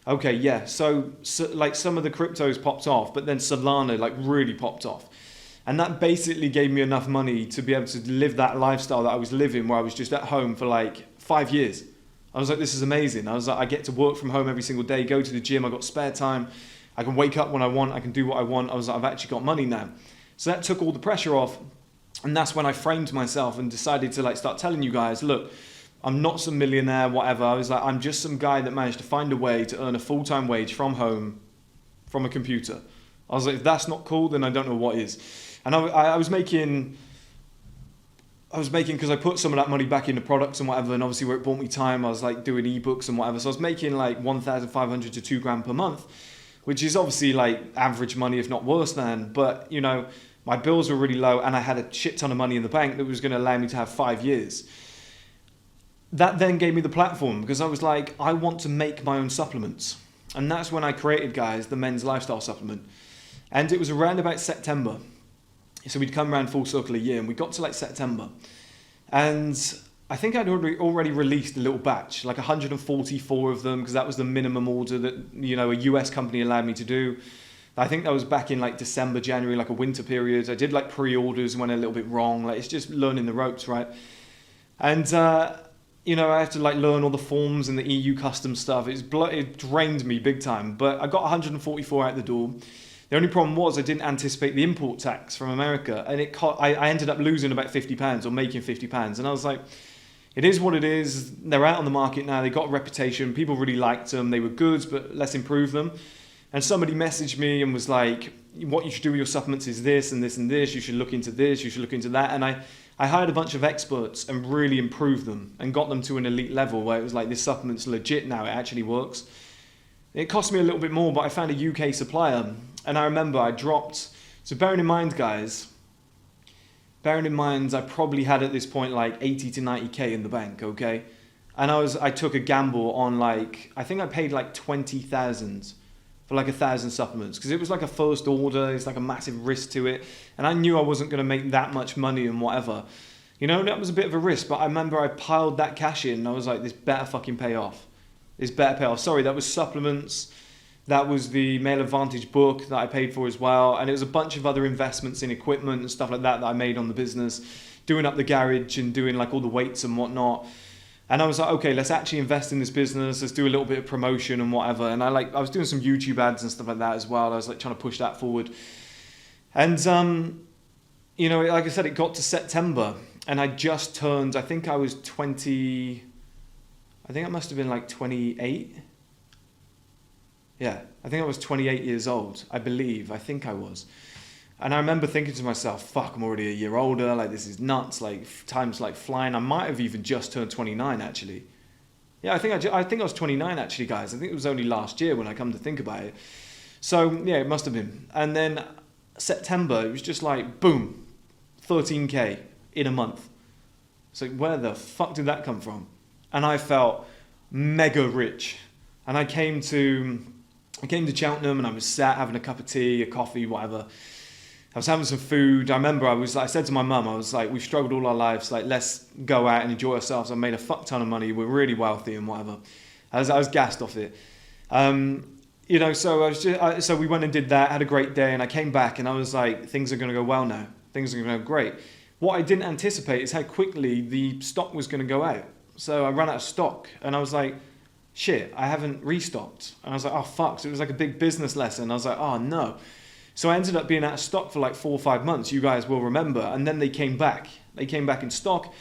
Okay, yeah. So like some of the cryptos popped off, but then Solana like really popped off. And that basically gave me enough money to be able to live that lifestyle that I was living where I was just at home for like 5 years. I was like, this is amazing. I was like, I get to work from home every single day, go to the gym, I got spare time, I can wake up when I want, I can do what I want. I was like, I've actually got money now. So that took all the pressure off. And that's when I framed myself and decided to like start telling you guys, look, I'm not some millionaire, whatever. I was like, I'm just some guy that managed to find a way to earn a full-time wage from home, from a computer. I was like, if that's not cool, then I don't know what is. And I was making, because I put some of that money back into products and whatever, and obviously where it bought me time, I was like doing ebooks and whatever. So I was making like 1,500 to £2,000 per month, which is obviously like average money, if not worse than. But you know, my bills were really low, and I had a shit ton of money in the bank that was going to allow me to have 5 years. That then gave me the platform, because I was like, I want to make my own supplements. And that's when I created, guys, the Men's Lifestyle Supplement. And it was around about September. So we'd come around full circle a year, and we got to like September. And I think I'd already released a little batch, like 144 of them, because that was the minimum order that, you know, a US company allowed me to do. I think that was back in like December, January, like a winter period. I did like pre-orders, went a little bit wrong. Like, it's just learning the ropes, right? And, you know, I had to like learn all the forms and the EU custom stuff. It drained me big time, but I got 144 out the door. The only problem was I didn't anticipate the import tax from America, and I ended up losing about £50 or making £50. And I was like, it is what it is. They're out on the market now. They got a reputation. People really liked them. They were good, but let's improve them. And somebody messaged me and was like, what you should do with your supplements is this and this and this. You should look into this. You should look into that. And I hired a bunch of experts and really improved them and got them to an elite level where it was like, this supplement's legit now. It actually works. It cost me a little bit more, but I found a UK supplier. And I remember I dropped, so bearing in mind, guys, I probably had at this point like 80 to 90K in the bank, okay? And I took a gamble on like, I think I paid like 20,000 for like 1,000 supplements, because it was like a first order. It's like a massive risk to it, and I knew I wasn't going to make that much money and whatever, you know. That was a bit of a risk, but I remember I piled that cash in and I was like, this better fucking pay off. Sorry, that was supplements, that was the Male Advantage book that I paid for as well, and it was a bunch of other investments in equipment and stuff like that I made on the business, doing up the garage and doing like all the weights and whatnot. And I was like, okay, let's actually invest in this business. Let's do a little bit of promotion and whatever. And I was doing some YouTube ads and stuff like that as well. I was like trying to push that forward. And, you know, like I said, it got to September and I just turned, I think I was 20, I think I must have been like 28. Yeah, I think I was 28 years old, I think I was. And I remember thinking to myself, fuck, I'm already a year older, like this is nuts, like time's like flying. I might have even just turned 29 actually. Yeah, I think I was 29 actually, guys. I think it was only last year when I come to think about it. So yeah, it must have been. And then September, it was just like, boom, 13K in a month. So where the fuck did that come from? And I felt mega rich. And I came to Cheltenham and I was sat having a cup of tea, a coffee, whatever. I was having some food. I remember I said to my mum, I was like, we've struggled all our lives, like let's go out and enjoy ourselves. I made a fuck ton of money. We're really wealthy and whatever. I was gassed off it. You know, so so we went and did that, had a great day, and I came back and I was like, things are going to go well now. Things are going to go great. What I didn't anticipate is how quickly the stock was going to go out. So I ran out of stock and I was like, shit, I haven't restocked. And I was like, oh fuck. So it was like a big business lesson. I was like, oh no. So I ended up being out of stock for like 4 or 5 months, you guys will remember. And then they came back. They came back in stock.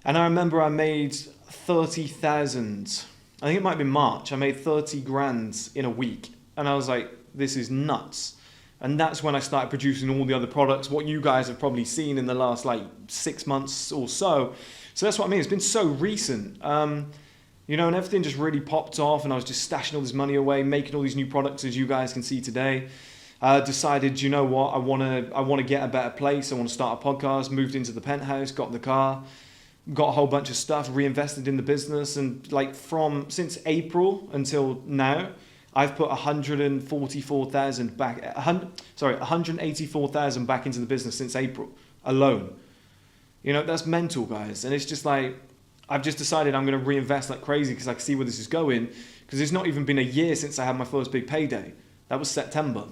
And I remember I made 30,000. I think it might have been March. I made 30 grand in a week. And I was like, this is nuts. And that's when I started producing all the other products, what you guys have probably seen in the last like 6 months or so. So that's what I mean. It's been so recent. You know, and everything just really popped off. And I was just stashing all this money away, making all these new products, as you guys can see today. Decided, you know what, I want to get a better place. I want to start a podcast. Moved into the penthouse, got the car, got a whole bunch of stuff, reinvested in the business, and like since April until now, I've put 184,000 back. 184,000 back into the business since April alone. You know, that's mental, guys. And it's just like, I've just decided I'm going to reinvest like crazy because I can see where this is going. Because it's not even been a year since I had my first big payday. That was September.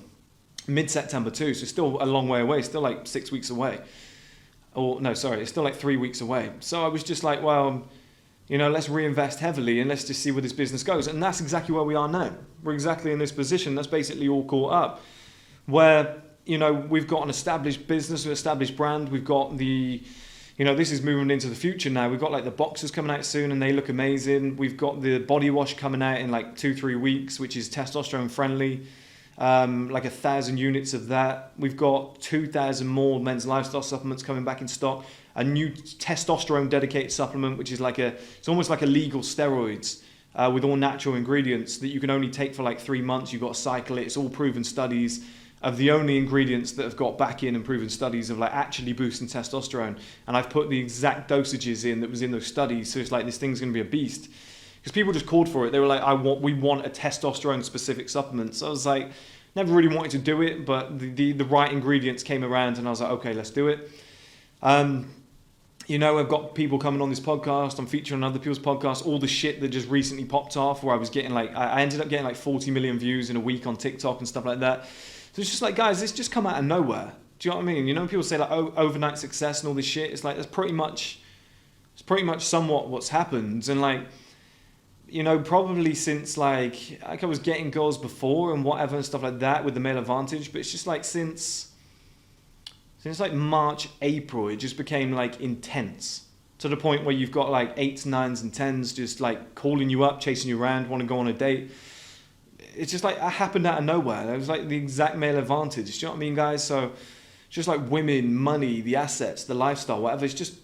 Mid-September too, so still a long way away, still like 6 weeks away. Or no, sorry, it's still like 3 weeks away. So I was just like, well, let's reinvest heavily and let's just see where this business goes. And that's exactly where we are now. We're exactly in this position. That's basically all caught up where, we've got an established business, an established brand. We've got this is moving into the future now. We've got like the boxers coming out soon and they look amazing. We've got the body wash coming out in like 2-3 weeks, which is testosterone friendly. Like 1,000 units of that. We've got 2,000 more men's lifestyle supplements coming back in stock. A new testosterone dedicated supplement, which is it's almost like a legal steroids with all natural ingredients that you can only take for like 3 months. You've got to cycle it. It's all proven studies of the only ingredients that have got back in and proven studies of like actually boosting testosterone. And I've put the exact dosages in that was in those studies. So it's like this thing's going to be a beast. Because people just called for it. They were like, we want a testosterone specific supplement. So I was like, never really wanted to do it, but the right ingredients came around and I was like, okay, let's do it. I've got people coming on this podcast. I'm featuring on other people's podcasts. All the shit that just recently popped off where I was getting I ended up getting like 40 million views in a week on TikTok and stuff like that. So it's just like, guys, this just come out of nowhere. Do you know what I mean? People say like overnight success and all this shit. It's like, it's pretty much somewhat what's happened. And like, probably since like I was getting girls before and whatever and stuff like that with the male advantage, but it's just like since like March, April, it just became like intense to the point where you've got like 8s, 9s and 10s just like calling you up, chasing you around, want to go on a date. It's just like it happened out of nowhere. It was like the exact male advantage. Do you know what I mean, guys? So just like women, money, the assets, the lifestyle, whatever. It's just,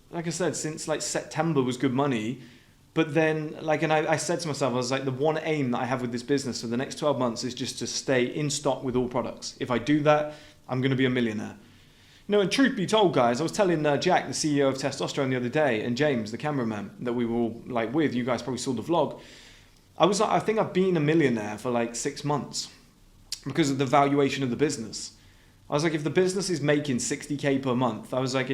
like I said, since like September was good money. But then, and I said to myself, I was like, the one aim that I have with this business for the next 12 months is just to stay in stock with all products. If I do that, I'm going to be a millionaire. And truth be told, guys, I was telling Jack, the CEO of Testosterone, the other day, and James, the cameraman that we were all like with, you guys probably saw the vlog. I was like, I think I've been a millionaire for like 6 months because of the valuation of the business. I was like, if the business is making 60K per month, I was like,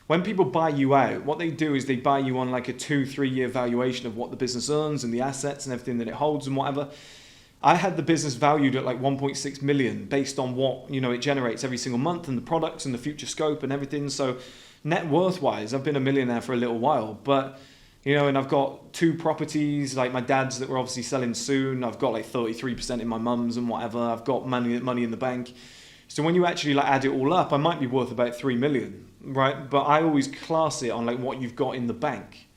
when people buy you out, what they do is they buy you on like a 2-3 year valuation of what the business earns and the assets and everything that it holds and whatever. I had the business valued at like 1.6 million based on what, it generates every single month and the products and the future scope and everything. So net worth wise, I've been a millionaire for a little while, but and I've got 2 properties, like my dad's that we're obviously selling soon. I've got like 33% in my mum's and whatever. I've got money in the bank. So when you actually like add it all up, I might be worth about 3 million, right? But I always class it on like what you've got in the bank.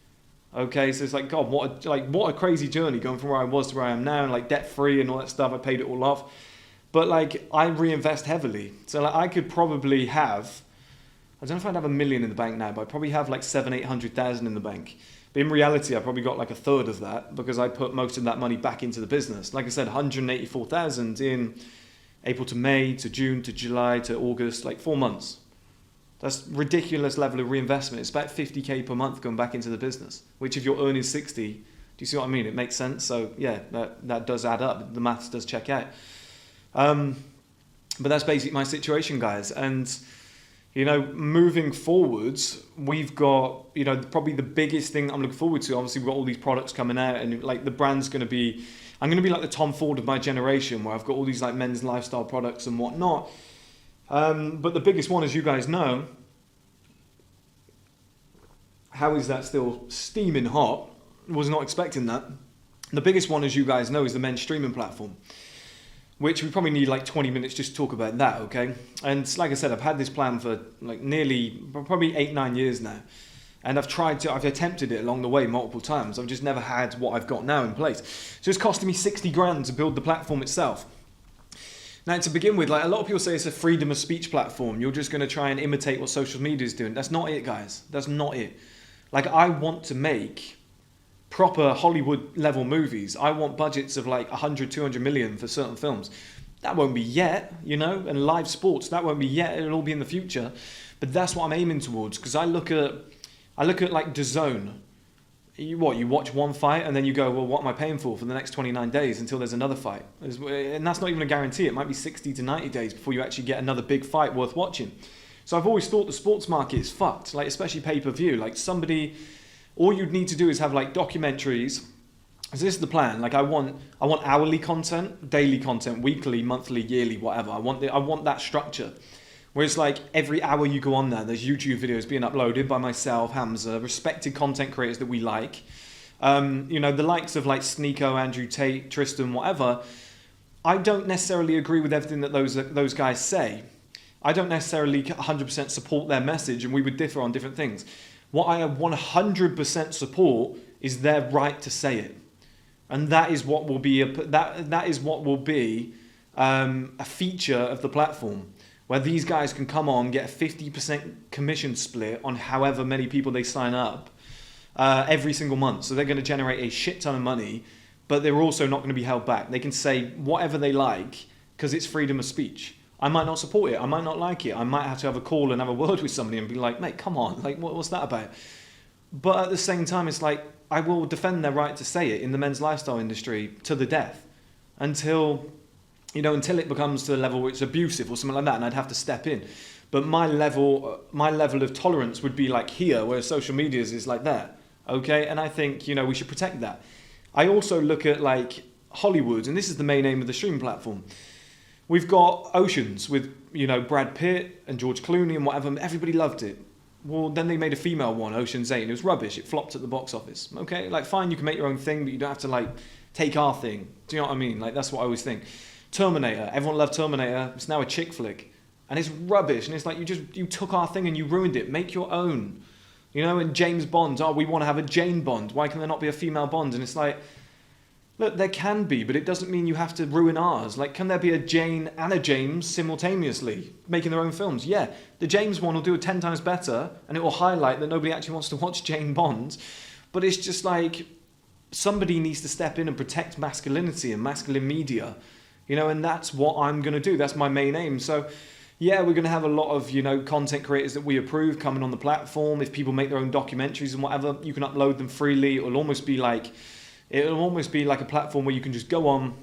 Okay, so it's like, God, what a crazy journey going from where I was to where I am now, and like debt free and all that stuff. I paid it all off, but like I reinvest heavily. So like I could probably have, I don't know if I'd have 1 million in the bank now, but I'd probably have like 700,000-800,000 in the bank. But in reality, I probably got like a third of that because I put most of that money back into the business. Like I said, 184,000 in April to May to June to July to August, like 4 months. That's ridiculous level of reinvestment. It's about 50K per month going back into the business, which if you're earning 60, do you see what I mean? It makes sense. So yeah, that does add up. The maths does check out. But that's basically my situation, guys. And, moving forwards, we've got, probably the biggest thing I'm looking forward to. Obviously, we've got all these products coming out and like the brand's going to be, I'm going to be like the Tom Ford of my generation where I've got all these like men's lifestyle products and whatnot. But the biggest one, as you guys know, how is that still steaming hot? Was not expecting that. The biggest one, as you guys know, is the men's streaming platform, which we probably need like 20 minutes just to talk about that, okay? And like I said, I've had this plan for like probably 8-9 years now. And I've attempted it along the way multiple times. I've just never had what I've got now in place. So it's costing me 60 grand to build the platform itself. Now, to begin with, like a lot of people say it's a freedom of speech platform. You're just going to try and imitate what social media is doing. That's not it, guys. That's not it. Like, I want to make proper Hollywood level movies. I want budgets of like 100, 200 million for certain films. That won't be yet, and live sports, that won't be yet. It'll all be in the future. But that's what I'm aiming towards, because I look at like DAZN. You watch one fight and then you go, well, what am I paying for the next 29 days until there's another fight? And that's not even a guarantee. It might be 60 to 90 days before you actually get another big fight worth watching. So I've always thought the sports market is fucked, like especially pay-per-view. Like all you'd need to do is have like documentaries. So this is the plan. Like I want hourly content, daily content, weekly, monthly, yearly, whatever. I want that structure. Where it's like every hour you go on there, there's YouTube videos being uploaded by myself, Hamza, respected content creators that we like. You know, the likes of like Sneeko, Andrew Tate, Tristan, whatever. I don't necessarily agree with everything that those guys say. I don't necessarily 100% support their message, and we would differ on different things. What I 100% support is their right to say it, and that is what will be a feature of the platform, where these guys can come on, get a 50% commission split on however many people they sign up every single month. So they're going to generate a shit ton of money, but they're also not going to be held back. They can say whatever they like because it's freedom of speech. I might not support it. I might not like it. I might have to have a call and have a word with somebody and be like, mate, come on. Like, what's that about? But at the same time, it's like, I will defend their right to say it in the men's lifestyle industry to the death until it becomes to a level where it's abusive or something like that, and I'd have to step in. But my level of tolerance would be like here, where social media is like that. Okay? And I think, we should protect that. I also look at like Hollywood, and this is the main aim of the streaming platform. We've got Oceans with, Brad Pitt and George Clooney and whatever. Everybody loved it. Well, then they made a female one, Ocean's 8, and it was rubbish. It flopped at the box office. Okay? Like, fine, you can make your own thing, but you don't have to, like, take our thing. Do you know what I mean? Like, that's what I always think. Terminator. Everyone loved Terminator. It's now a chick flick. And it's rubbish. And it's like, you took our thing and you ruined it. Make your own. And James Bond. Oh, we want to have a Jane Bond. Why can there not be a female Bond? And it's like, look, there can be, but it doesn't mean you have to ruin ours. Like, can there be a Jane and a James simultaneously making their own films? Yeah, the James one will do it 10 times better, and it will highlight that nobody actually wants to watch Jane Bond. But it's just like, somebody needs to step in and protect masculinity and masculine media, and that's what I'm going to do. That's my main aim. So, yeah, we're going to have a lot of, content creators that we approve coming on the platform. If people make their own documentaries and whatever, you can upload them freely. It'll almost be like a platform where you can just go on,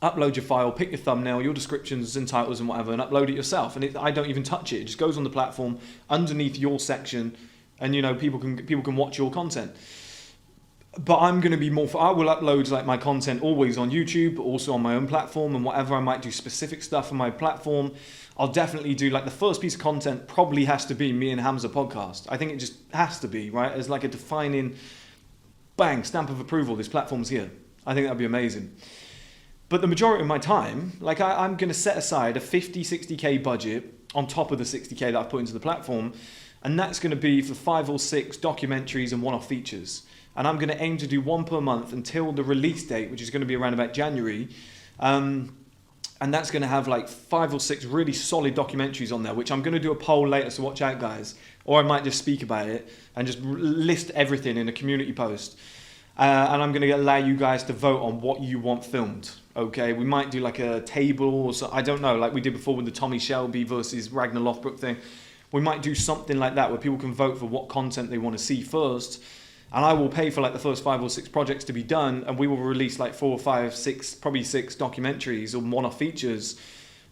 upload your file, pick your thumbnail, your descriptions and titles and whatever, and upload it yourself. And I don't even touch it. It just goes on the platform underneath your section, and people can watch your content. But I'm going to be I will upload like my content always on YouTube, but also on my own platform and whatever. I might do specific stuff on my platform. I'll definitely do like the first piece of content probably has to be me and Hamza podcast. I think it just has to be, right? As like a defining bang, stamp of approval, this platform's here. I think that'd be amazing. But the majority of my time, like I'm going to set aside a 50, 60k budget on top of the 60k that I've put into the platform. And that's going to be for 5 or 6 documentaries and one-off features. And I'm going to aim to do one per month until the release date, which is going to be around about January. And that's going to have like 5 or 6 really solid documentaries on there, which I'm going to do a poll later, so watch out, guys. Or I might just speak about it and just list everything in a community post. And I'm going to allow you guys to vote on what you want filmed. Okay, we might do like a table or so, I don't know, like we did before with the Tommy Shelby versus Ragnar Lothbrok thing. We might do something like that where people can vote for what content they want to see first. And I will pay for like the first 5 or 6 projects to be done, and we will release like 4 or 5, 6, probably 6 documentaries or one-off features,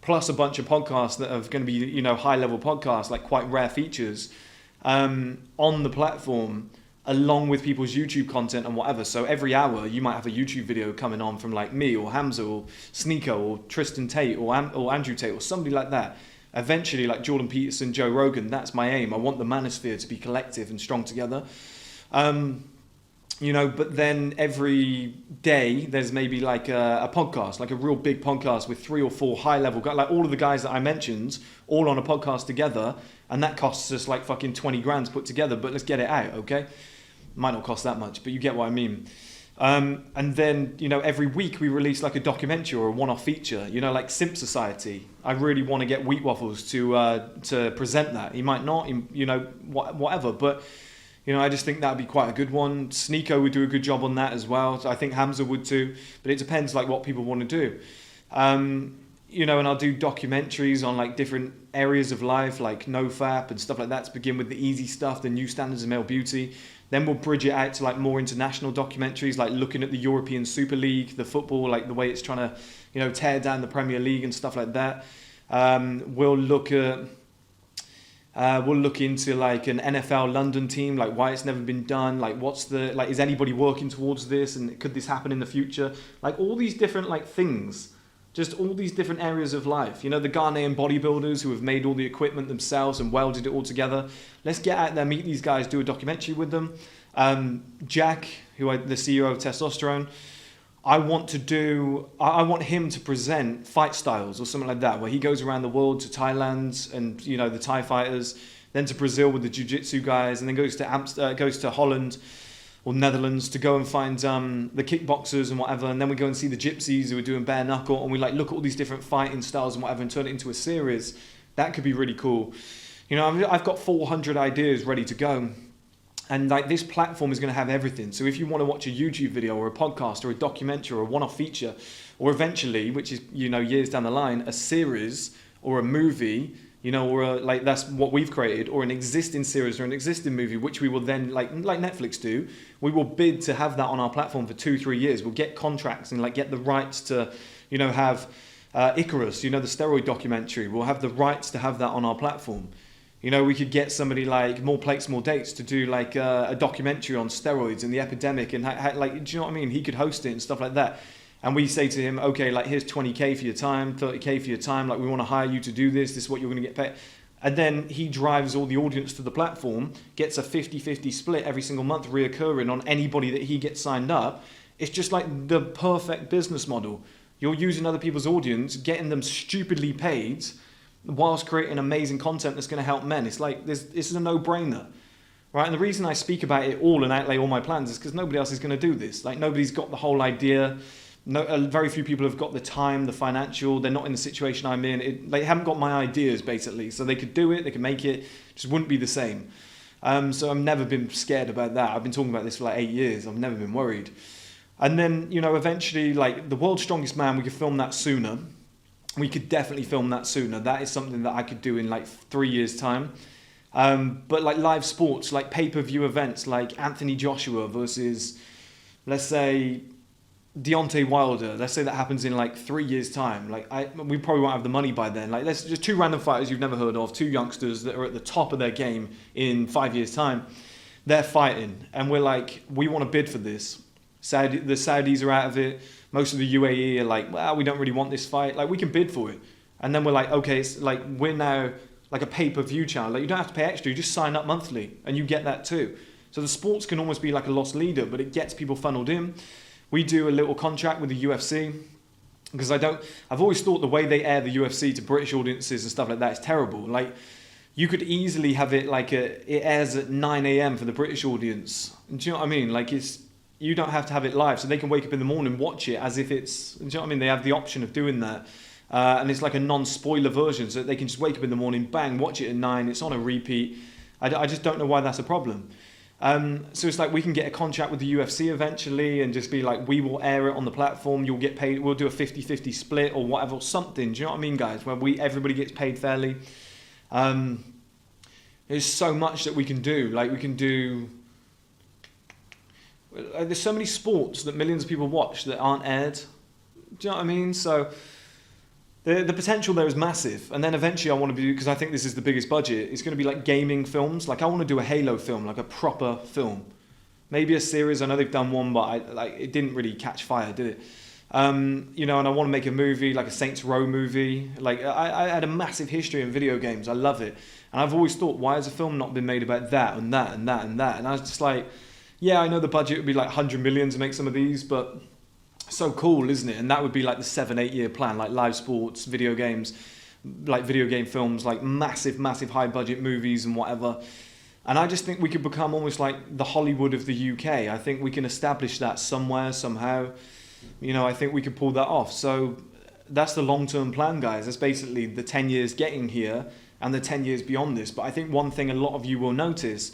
plus a bunch of podcasts that are going to be, high-level podcasts, like quite rare features, on the platform, along with people's YouTube content and whatever. So every hour you might have a YouTube video coming on from like me or Hamza or Sneeko or Tristan Tate or Andrew Tate or somebody like that. Eventually, like Jordan Peterson, Joe Rogan, that's my aim. I want the manosphere to be collective and strong together. But then every day there's maybe like a podcast, like a real big podcast with 3 or 4 high-level guys, like all of the guys that I mentioned, all on a podcast together, and that costs us like fucking 20 grand to put together, but let's get it out, okay? Might not cost that much, but you get what I mean. And then, every week we release like a documentary or a one-off feature, like Simp Society. I really want to get Wheat Waffles to present that. He might not, whatever, but... I just think that would be quite a good one. Sneeko would do a good job on that as well. So I think Hamza would too. But it depends like what people want to do. And I'll do documentaries on like different areas of life, like NoFap and stuff like that, to begin with the easy stuff, the new standards of male beauty. Then we'll bridge it out to like more international documentaries, like looking at the European Super League, the football, like the way it's trying to, tear down the Premier League and stuff like that. We'll look into like an NFL London team, like why it's never been done, like is anybody working towards this, and could this happen in the future? Like all these different like things Just all these different areas of life. You know, the Ghanaian bodybuilders who have made all the equipment themselves and welded it all together. Let's get out there, meet these guys, do a documentary with them. Jack, the CEO of Testosterone, I want him to present fight styles or something like that, where he goes around the world to Thailand and, you know, the Thai fighters, then to Brazil with the jiu-jitsu guys, and then goes to Holland or Netherlands to go and find the kickboxers and whatever, and then we go and see the gypsies who are doing bare knuckle, and we like look at all these different fighting styles and whatever and turn it into a series. That could be really cool. You know, I've got 400 ideas ready to go. And like this platform is going to have everything. So if you want to watch a YouTube video or a podcast or a documentary or a one-off feature, or eventually, which is, you know, years down the line, a series or a movie, you know, or like that's what we've created, or an existing series or an existing movie, which we will then, like Netflix do, we will bid to have that on our platform for 2-3 years. We'll get contracts and like get the rights to, you know, have Icarus, you know, the steroid documentary. We'll have the rights to have that on our platform. You know, we could get somebody like More Plates, More Dates to do like a documentary on steroids and the epidemic and like, do you know what I mean? He could host it and stuff like that. And we say to him, okay, like here's 20K for your time, 30K for your time. Like we want to hire you to do this. This is what you're going to get paid. And then he drives all the audience to the platform, gets a 50-50 split every single month reoccurring on anybody that he gets signed up. It's just like the perfect business model. You're using other people's audience, getting them stupidly paid, whilst creating amazing content that's going to help men. It's like, this is a no-brainer, right? And the reason I speak about it all and outlay all my plans is because nobody else is going to do this. Like, nobody's got the whole idea. Very few people have got the time, the financial. They're not in the situation I'm in. They haven't got my ideas, basically. So they could do it, they could make it, just wouldn't be the same. So I've never been scared about that. I've been talking about this for like 8 years. I've never been worried. And then, you know, eventually, like, The World's Strongest Man, we could film that sooner. We could definitely film that sooner. That is something that I could do in like 3 years' time. But like live sports, like pay-per-view events, like Anthony Joshua versus, let's say, Deontay Wilder. Let's say that happens in like 3 years' time. Like we probably won't have the money by then. Like there's just two random fighters you've never heard of, two youngsters that are at the top of their game in 5 years' time. They're fighting, and we're like, we want to bid for this. The Saudis are out of it. Most of the UAE are like, well, we don't really want this fight. Like, we can bid for it. And then we're like, okay, it's like, we're now like a pay-per-view channel. Like, you don't have to pay extra. You just sign up monthly and you get that too. So the sports can almost be like a lost leader, but it gets people funneled in. We do a little contract with the UFC because I've always thought the way they air the UFC to British audiences and stuff like that is terrible. Like, you could easily have it like it airs at 9 a.m. for the British audience. Do you know what I mean? Like, you don't have to have it live, so they can wake up in the morning and watch it as if it's, do you know what I mean? They have the option of doing that. And it's like a non-spoiler version, so they can just wake up in the morning, bang, watch it at 9, it's on a repeat. I just don't know why that's a problem. So it's like we can get a contract with the UFC eventually and just be like, we will air it on the platform, you'll get paid, we'll do a 50-50 split or whatever, or something, do you know what I mean, guys? Where everybody gets paid fairly. There's so much that we can do. Like, we can do... There's so many sports that millions of people watch that aren't aired. Do you know what I mean? So the potential there is massive. And then eventually I want to be, because I think this is the biggest budget, it's going to be like gaming films. Like, I want to do a Halo film, like a proper film. Maybe a series. I know they've done one, but it didn't really catch fire, did it? You know, and I want to make a movie, like a Saints Row movie. Like, I had a massive history in video games. I love it. And I've always thought, why has a film not been made about that and that and that and that? And I was just like... Yeah, I know the budget would be like 100 million to make some of these, but so cool, isn't it? And that would be like the 7-8 year plan, like live sports, video games, like video game films, like massive, massive high budget movies and whatever. And I just think we could become almost like the Hollywood of the UK. I think we can establish that somewhere, somehow. You know, I think we could pull that off. So that's the long-term plan, guys. That's basically the 10 years getting here and the 10 years beyond this. But I think one thing a lot of you will notice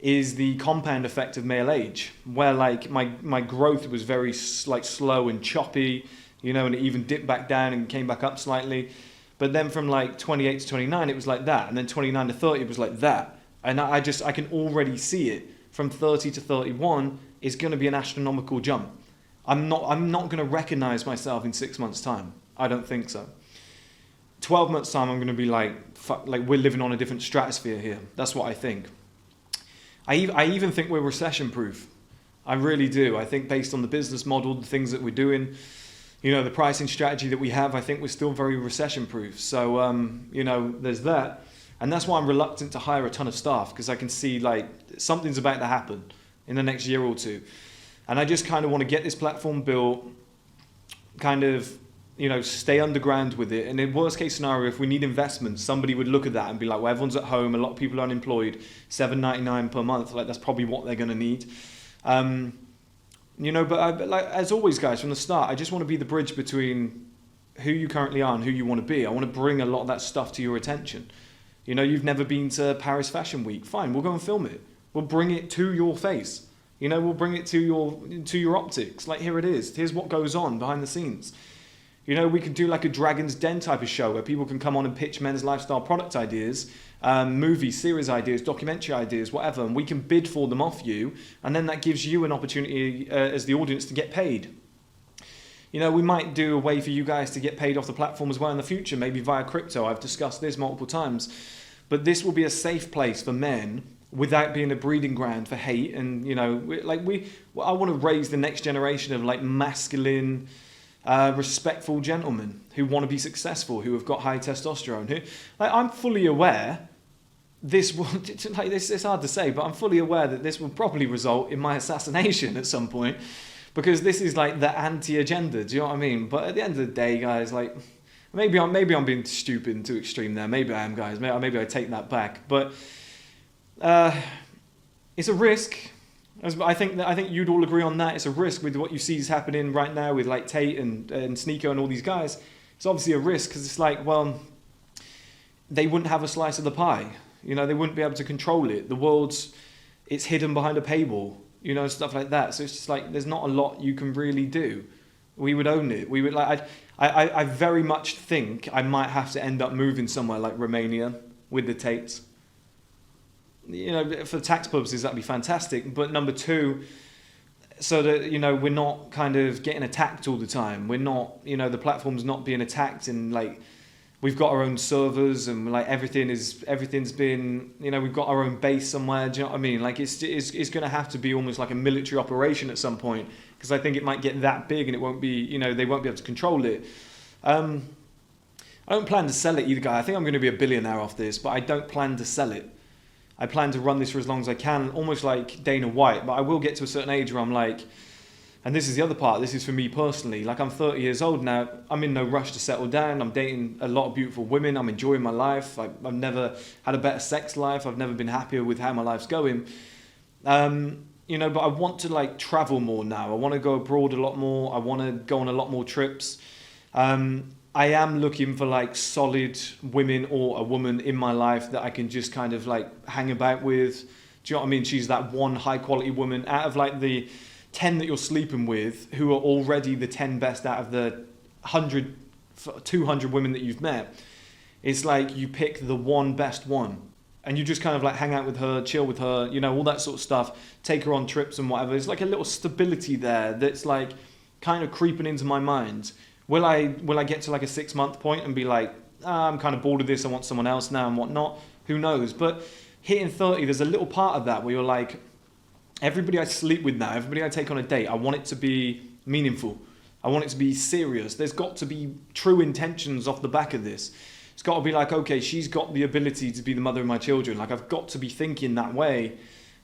is the compound effect of male age, where like my growth was very like slow and choppy, you know, and it even dipped back down and came back up slightly. But then from like 28 to 29, it was like that. And then 29 to 30, it was like that. And I can already see it. From 30 to 31 is going to be an astronomical jump. I'm not going to recognize myself in 6 months' time. I don't think so. 12 months' time, I'm going to be like, fuck, like we're living on a different stratosphere here. That's what I think. I even think we're recession-proof. I really do. I think based on the business model, the things that we're doing, the pricing strategy that we have, I think we're still very recession proof. So, there's that. And that's why I'm reluctant to hire a ton of staff, because I can see like something's about to happen in the next year or two. And I just kind of want to get this platform built, kind of, stay underground with it. And in worst case scenario, if we need investment, somebody would look at that and be like, well, everyone's at home, a lot of people are unemployed, $7.99 per month, like that's probably what they're going to need. But like as always, guys, from the start, I just want to be the bridge between who you currently are and who you want to be. I want to bring a lot of that stuff to your attention. You've never been to Paris Fashion Week. Fine, we'll go and film it. We'll bring it to your face. We'll bring it to your optics. Like, here it is. Here's what goes on behind the scenes. We could do like a Dragon's Den type of show where people can come on and pitch men's lifestyle product ideas, movie, series ideas, documentary ideas, whatever, and we can bid for them off you, and then that gives you an opportunity as the audience to get paid. We might do a way for you guys to get paid off the platform as well in the future, maybe via crypto. I've discussed this multiple times. But this will be a safe place for men without being a breeding ground for hate. And, I want to raise the next generation of like masculine, respectful gentlemen who want to be successful, who have got high testosterone. I'm fully aware this will, it's hard to say, but I'm fully aware that this will probably result in my assassination at some point. Because this is like the anti-agenda, do you know what I mean? But at the end of the day, guys, like maybe I'm being stupid and too extreme there. Maybe I am, guys. Maybe I take that back. But it's a risk. I think you'd all agree on that. It's a risk with what you see is happening right now with like Tate and Sneeko and all these guys. It's obviously a risk because it's like, well, they wouldn't have a slice of the pie. They wouldn't be able to control it. It's hidden behind a paywall. Stuff like that. So it's just like, there's not a lot you can really do. We would own it. We would I very much think I might have to end up moving somewhere like Romania with the Tates. For tax purposes, that'd be fantastic. But number two, so that, we're not kind of getting attacked all the time. We're not, the platform's not being attacked and like, we've got our own servers and like everything's been, we've got our own base somewhere. Do you know what I mean? Like it's going to have to be almost like a military operation at some point, because I think it might get that big and it won't be, they won't be able to control it. I don't plan to sell it either, guy. I think I'm going to be a billionaire off this, but I don't plan to sell it. I plan to run this for as long as I can, almost like Dana White, but I will get to a certain age where I'm like, and this is the other part, this is for me personally, like I'm 30 years old now, I'm in no rush to settle down, I'm dating a lot of beautiful women, I'm enjoying my life, I've never had a better sex life, I've never been happier with how my life's going. But I want to like travel more now, I want to go abroad a lot more, I want to go on a lot more trips. I am looking for like solid women or a woman in my life that I can just kind of like hang about with. Do you know what I mean? She's that one high quality woman out of like the 10 that you're sleeping with who are already the 10 best out of the 100, 200 women that you've met. It's like you pick the one best one and you just kind of like hang out with her, chill with her, all that sort of stuff, take her on trips and whatever. There's like a little stability there that's like kind of creeping into my mind. Will I get to like a 6-month point and be like, I'm kind of bored of this, I want someone else now and whatnot? Who knows? But hitting 30, there's a little part of that where you're like, everybody I sleep with now, everybody I take on a date, I want it to be meaningful. I want it to be serious. There's got to be true intentions off the back of this. It's got to be like, okay, she's got the ability to be the mother of my children. Like, I've got to be thinking that way.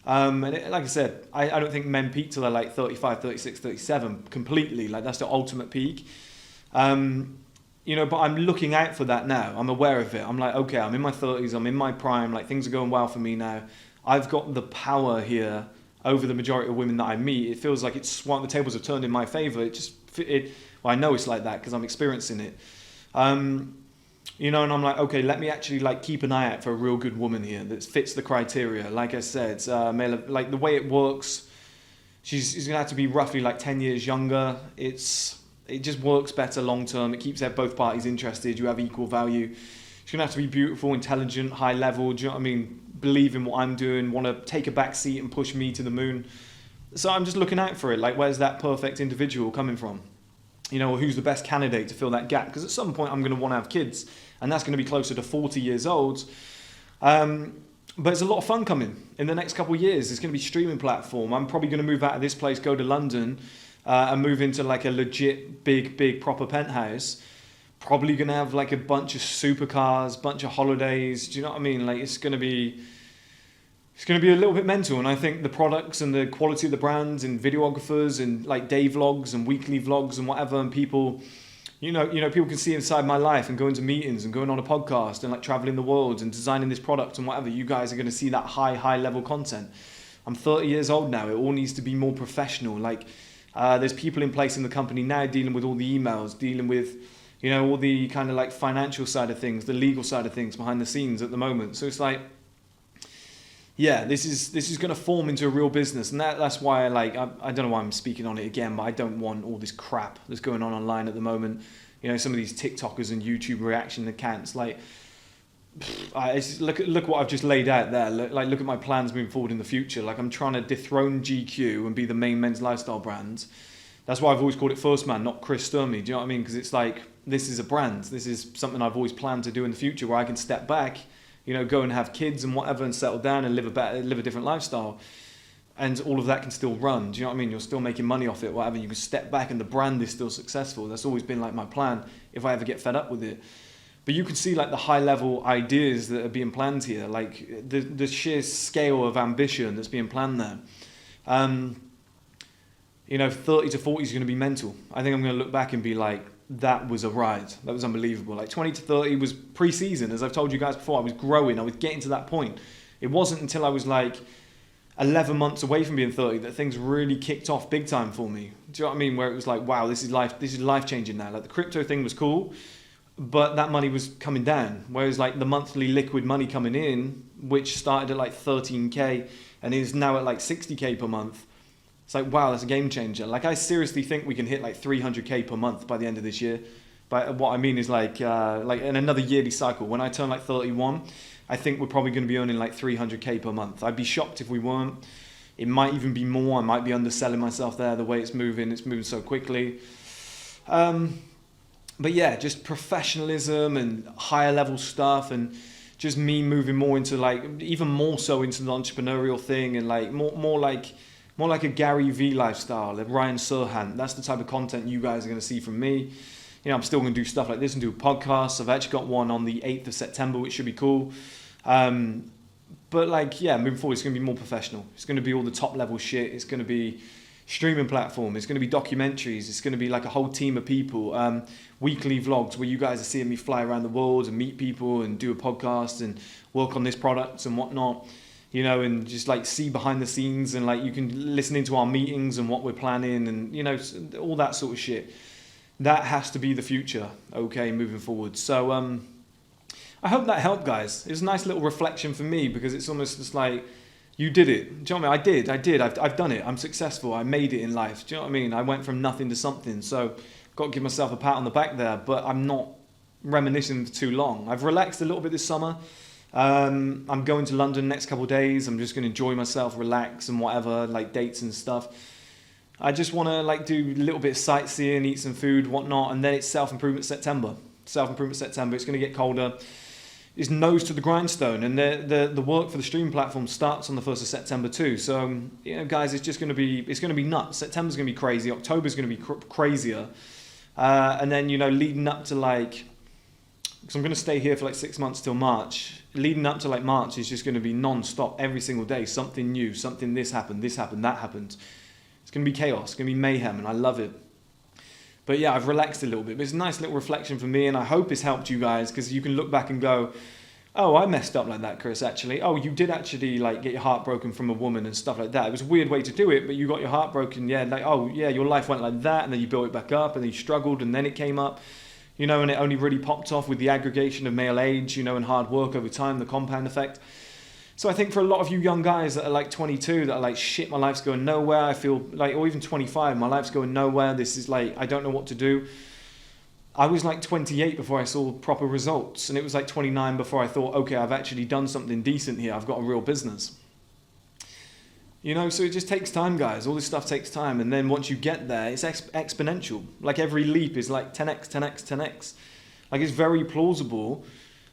Like I said, I don't think men peak till they're like 35, 36, 37 completely. Like, that's the ultimate peak. But I'm looking out for that now. I'm aware of it. I'm like, okay, I'm in my 30s. I'm in my prime. Like, things are going well for me now. I've got the power here over the majority of women that I meet. It feels like it's swung, the tables have turned in my favor. Well, I know it's like that because I'm experiencing it. And I'm like, okay, let me actually like keep an eye out for a real good woman here that fits the criteria. Like I said, like the way it works, she's gonna have to be roughly like 10 years younger. It just works better long term. It keeps both parties interested. You have equal value. She's gonna have to be beautiful, intelligent, high level. Do you know what I mean? Believe in what I'm doing, want to take a back seat and push me to the moon. So I'm just looking out for it. Like, where's that perfect individual coming from? Who's the best candidate to fill that gap? Because at some point I'm going to want to have kids, and that's going to be closer to 40 years old. But it's a lot of fun coming in the next couple of years. It's going to be streaming platform. I'm probably going to move out of this place, go to London, and move into like a legit big proper penthouse, probably gonna have like a bunch of supercars, bunch of holidays. Do you know what I mean? Like it's gonna be a little bit mental. And I think the products and the quality of the brands and videographers and like day vlogs and weekly vlogs and whatever, and people, people can see inside my life and going to meetings and going on a podcast and like traveling the world and designing this product and whatever. You guys are going to see that high level content. I'm 30 years old now. It all needs to be more professional. Like there's people in place in the company now dealing with all the emails, dealing with, all the kind of like financial side of things, the legal side of things behind the scenes at the moment. So it's like, yeah, this is going to form into a real business. And that's why I don't know why I'm speaking on it again, but I don't want all this crap that's going on online at the moment. Some of these TikTokers and YouTube reaction accounts, like, look what I've just laid out there. Look at my plans moving forward in the future. Like I'm trying to dethrone GQ and be the main men's lifestyle brand. That's why I've always called it First Man, not Chris Sturmey. Do you know what I mean? Because it's like, this is a brand. This is something I've always planned to do in the future where I can step back, go and have kids and whatever and settle down and live a different lifestyle. And all of that can still run. Do you know what I mean? You're still making money off it, whatever. You can step back and the brand is still successful. That's always been like my plan if I ever get fed up with it. But you can see like the high level ideas that are being planned here, like the sheer scale of ambition that's being planned there. 30 to 40 is going to be mental. I think I'm going to look back and be like, that was a ride. That was unbelievable. Like 20 to 30 was pre-season. As I've told you guys before, I was growing. I was getting to that point. It wasn't until I was like 11 months away from being 30 that things really kicked off big time for me. Do you know what I mean? Where it was like, wow, this is life changing now. Like the crypto thing was cool, but that money was coming down. Whereas like the monthly liquid money coming in, which started at like 13K and is now at like 60K per month. It's like, wow, that's a game changer. Like I seriously think we can hit like 300K per month by the end of this year. But what I mean is like in another yearly cycle, when I turn like 31, I think we're probably going to be earning like 300K per month. I'd be shocked if we weren't. It might even be more. I might be underselling myself there, the way it's moving so quickly. But yeah, just professionalism and higher level stuff, and just me moving more into like, even more so into the entrepreneurial thing, and like more like a Gary Vee lifestyle, like Ryan Serhant. That's the type of content you guys are going to see from me. I'm still going to do stuff like this and do podcasts. I've actually got one on the 8th of September, which should be cool. But like, yeah, moving forward, it's going to be more professional. It's going to be all the top level shit. It's going to be streaming platform. It's going to be documentaries. It's going to be like a whole team of people. Weekly vlogs where you guys are seeing me fly around the world and meet people and do a podcast and work on this product and whatnot. And just like see behind the scenes, and like you can listen into our meetings and what we're planning, and all that sort of shit. That has to be the future, okay, moving forward. So I hope that helped, guys. It's a nice little reflection for me, because it's almost just like, you did it. Do you know what I mean? I did. I've done it. I'm successful. I made it in life. Do you know what I mean? I went from nothing to something. So got to give myself a pat on the back there, but I'm not reminiscing for too long. I've relaxed a little bit this summer. I'm going to London next couple of days. I'm just going to enjoy myself, relax and whatever, like dates and stuff. I just want to like do a little bit of sightseeing, eat some food, whatnot, and then it's self-improvement September. It's going to get colder. It's nose to the grindstone, and the work for the stream platform starts on the 1st of September too. So guys, it's going to be nuts. September's going to be crazy. October's going to be crazier, and then leading up to like, because I'm going to stay here for like 6 months till March. Leading up to like March is just going to be non-stop every single day. Something new, something this happened, that happened. It's going to be chaos, it's going to be mayhem, and I love it. But yeah, I've relaxed a little bit. But it's a nice little reflection for me, and I hope it's helped you guys, because you can look back and go, oh, I messed up like that, Chris, actually. Oh, you did actually like get your heart broken from a woman and stuff like that. It was a weird way to do it, but you got your heart broken. Yeah, like, oh yeah, your life went like that, and then you built it back up, and then you struggled, and then it came up. And it only really popped off with the aggregation of male age, and hard work over time, the compound effect. So I think for a lot of you young guys that are like 22, that are like, shit, my life's going nowhere, I feel like, or even 25, my life's going nowhere, this is like, I don't know what to do. I was like 28 before I saw proper results, and it was like 29 before I thought, okay, I've actually done something decent here, I've got a real business. So it just takes time, guys. All this stuff takes time, and then once you get there, it's exponential. Like every leap is like 10x, 10x, 10x. Like it's very plausible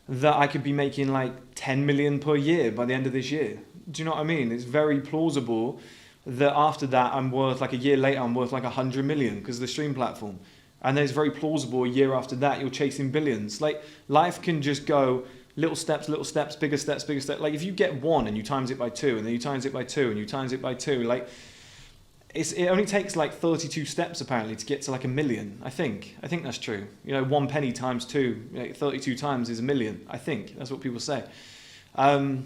that I could be making like 10 million per year by the end of this year. Do you know what I mean? It's very plausible that after that I'm worth, like a year later, I'm worth like 100 million because of the stream platform. And then it's very plausible a year after that you're chasing billions. Like, life can just go little steps, bigger steps, bigger steps. Like, if you get one and you times it by two, and then you times it by two, and you times it by two, like, it only takes like 32 steps apparently to get to like a million. I think that's true. You know, 1 penny times two, 32 times is a million. I think that's what people say. And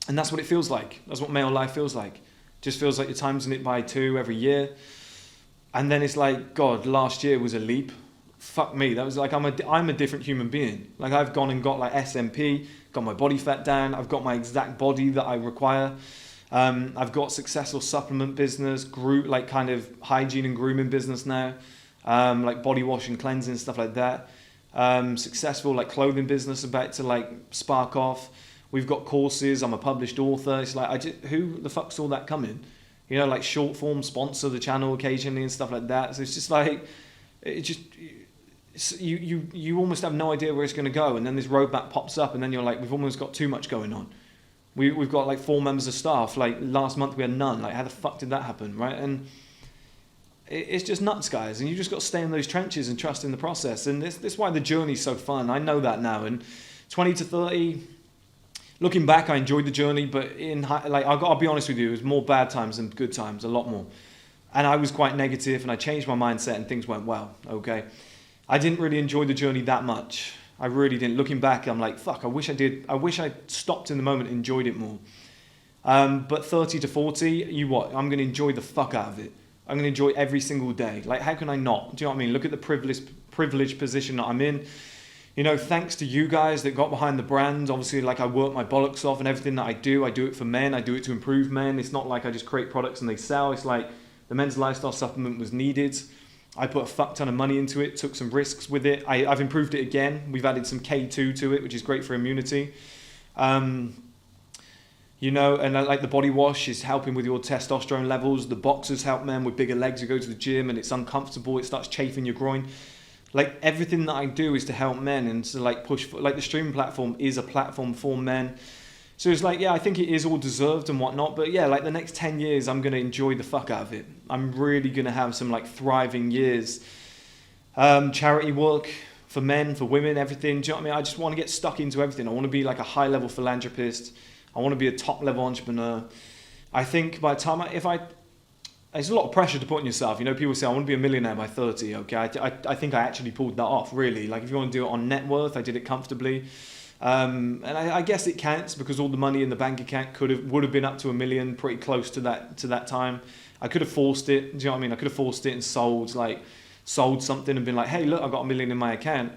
that's what it feels like. That's what male life feels like. Just feels like you're timesing it by two every year. And then it's like, God, last year was a leap. Fuck me. That was like, I'm a different human being. Like, I've gone and got like SMP, got my body fat down. I've got my exact body that I require. I've got successful supplement business, like kind of hygiene and grooming business now. Like body wash and cleansing, stuff like that. Successful like clothing business about to like spark off. We've got courses. I'm a published author. It's like, who the fuck saw that coming? You know, like short form sponsor the channel occasionally and stuff like that. So it's just like, you almost have no idea where it's going to go. And then this roadmap pops up and then you're like, we've almost got too much going on. We've got like 4 members of staff. Like last month we had none. Like, how the fuck did that happen, right? And it's just nuts, guys. And you just got to stay in those trenches and trust in the process. And this is why the journey's so fun. I know that now. And 20 to 30... Looking back, I enjoyed the journey, but I'll be honest with you, it was more bad times than good times, a lot more. And I was quite negative, and I changed my mindset, and things went well. Okay, I didn't really enjoy the journey that much. I really didn't. Looking back, I'm like, fuck. I wish I did. I wish I stopped in the moment and enjoyed it more. But 30 to 40, I'm going to enjoy the fuck out of it. I'm going to enjoy every single day. Like, how can I not? Do you know what I mean? Look at the privileged position that I'm in. You know, thanks to you guys that got behind the brand. Obviously, like, I work my bollocks off, and everything that I do it for men. I do it to improve men. It's not like I just create products and they sell. It's like the men's lifestyle supplement was needed. I put a fuck ton of money into it, took some risks with it. I've improved it again. We've added some K2 to it, which is great for immunity. You know, and like the body wash is helping with your testosterone levels. The boxers help men with bigger legs who go to the gym and it's uncomfortable. It starts chafing your groin. Like, everything that I do is to help men and to like push for, like, the streaming platform is a platform for men. So it's like, yeah, I think it is all deserved and whatnot. But yeah, like the next 10 years, I'm going to enjoy the fuck out of it. I'm really going to have some like thriving years. Charity work for men, for women, everything. Do you know what I mean? I just want to get stuck into everything. I want to be like a high level philanthropist. I want to be a top level entrepreneur. I think by the time there's a lot of pressure to put on yourself. You know, people say, I want to be a millionaire by 30. Okay, I think I actually pulled that off, really. Like, if you want to do it on net worth, I did it comfortably. And I guess it counts because all the money in the bank account would have been up to $1 million, pretty close to that time. I could have forced it. Do you know what I mean? I could have forced it and sold something and been like, hey, look, I've got $1 million in my account.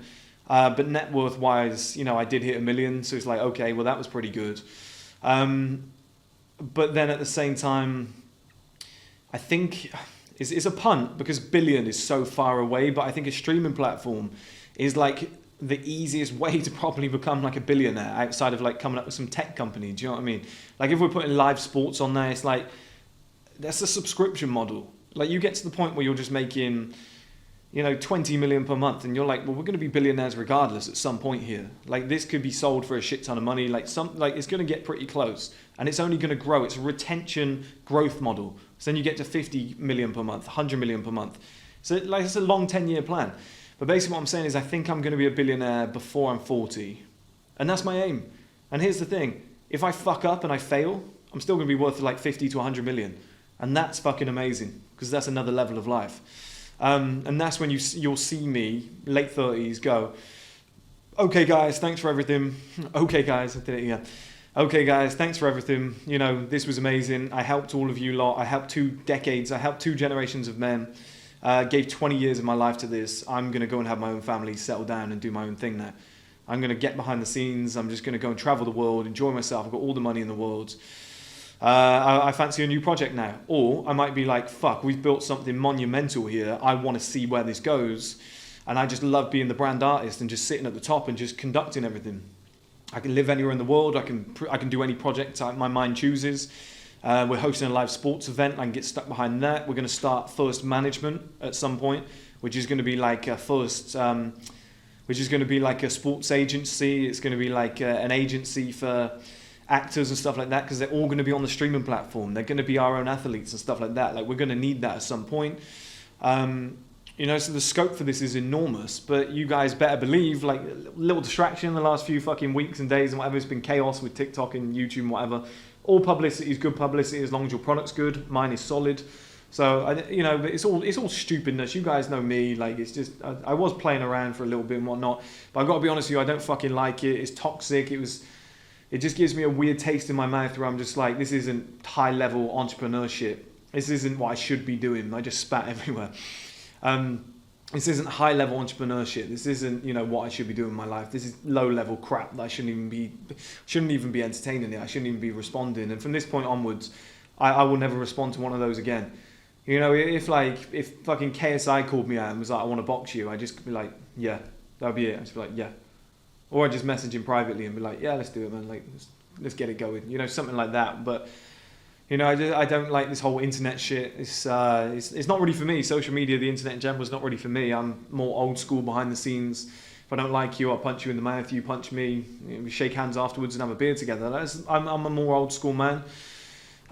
But net worth wise, you know, I did hit $1 million. So it's like, okay, well, that was pretty good. But then at the same time, I think it's a punt because billion is so far away, but I think a streaming platform is like the easiest way to probably become like a billionaire outside of like coming up with some tech company. Do you know what I mean? Like, if we're putting live sports on there, it's like, that's a subscription model. Like, you get to the point where you're just making, you know, 20 million per month and you're like, well, we're going to be billionaires regardless at some point here. Like, this could be sold for a shit ton of money. Like, it's going to get pretty close and it's only going to grow. It's a retention growth model. So then you get to 50 million per month, 100 million per month. So like, it's a long 10-year plan. But basically what I'm saying is I think I'm going to be a billionaire before I'm 40. And that's my aim. And here's the thing. If I fuck up and I fail, I'm still going to be worth like 50 to 100 million. And that's fucking amazing because that's another level of life. And that's when you'll see me, late 30s, go, okay, guys, thanks for everything. Okay, guys, I did it again. Okay, guys, thanks for everything. You know, this was amazing. I helped all of you lot. I helped 2 decades. I helped 2 generations of men. Gave 20 years of my life to this. I'm going to go and have my own family, settle down and do my own thing now. I'm going to get behind the scenes. I'm just going to go and travel the world, enjoy myself. I've got all the money in the world. I fancy a new project now. Or I might be like, fuck, we've built something monumental here. I want to see where this goes. And I just love being the brand artist and just sitting at the top and just conducting everything. I can live anywhere in the world. I can do any project my mind chooses. We're hosting a live sports event. I can get stuck behind that. We're going to start First Management at some point, which is going to be like a which is going to be like a sports agency. It's going to be like an agency for actors and stuff like that, because they're all going to be on the streaming platform. They're going to be our own athletes and stuff like that. Like, we're going to need that at some point. You know, so the scope for this is enormous, but you guys better believe, like, little distraction in the last few fucking weeks and days and whatever. It's been chaos with TikTok and YouTube and whatever. All publicity is good publicity as long as your product's good. Mine is solid. So, you know, it's all stupidness. You guys know me. Like, it's just, I was playing around for a little bit and whatnot, but I've got to be honest with you, I don't fucking like it. It's toxic. It just gives me a weird taste in my mouth where I'm just like, this isn't high level entrepreneurship. This isn't what I should be doing. I just spat everywhere. This isn't high level entrepreneurship. This isn't, you know, what I should be doing in my life. This is low level crap that I shouldn't even be entertaining it. I shouldn't even be responding. And from this point onwards, I will never respond to one of those again. You know, if fucking KSI called me out and was like, I want to box you, I'd just be like, yeah, that'll be it. I'd just be like, yeah. Or I'd just message him privately and be like, yeah, let's do it, man. Like, let's get it going. You know, something like that. But, you know, I don't like this whole internet shit. It's not really for me. Social media, the internet in general, is not really for me. I'm more old school, behind the scenes. If I don't like you, I'll punch you in the mouth. You punch me. You know, we shake hands afterwards and have a beer together. I'm a more old school man.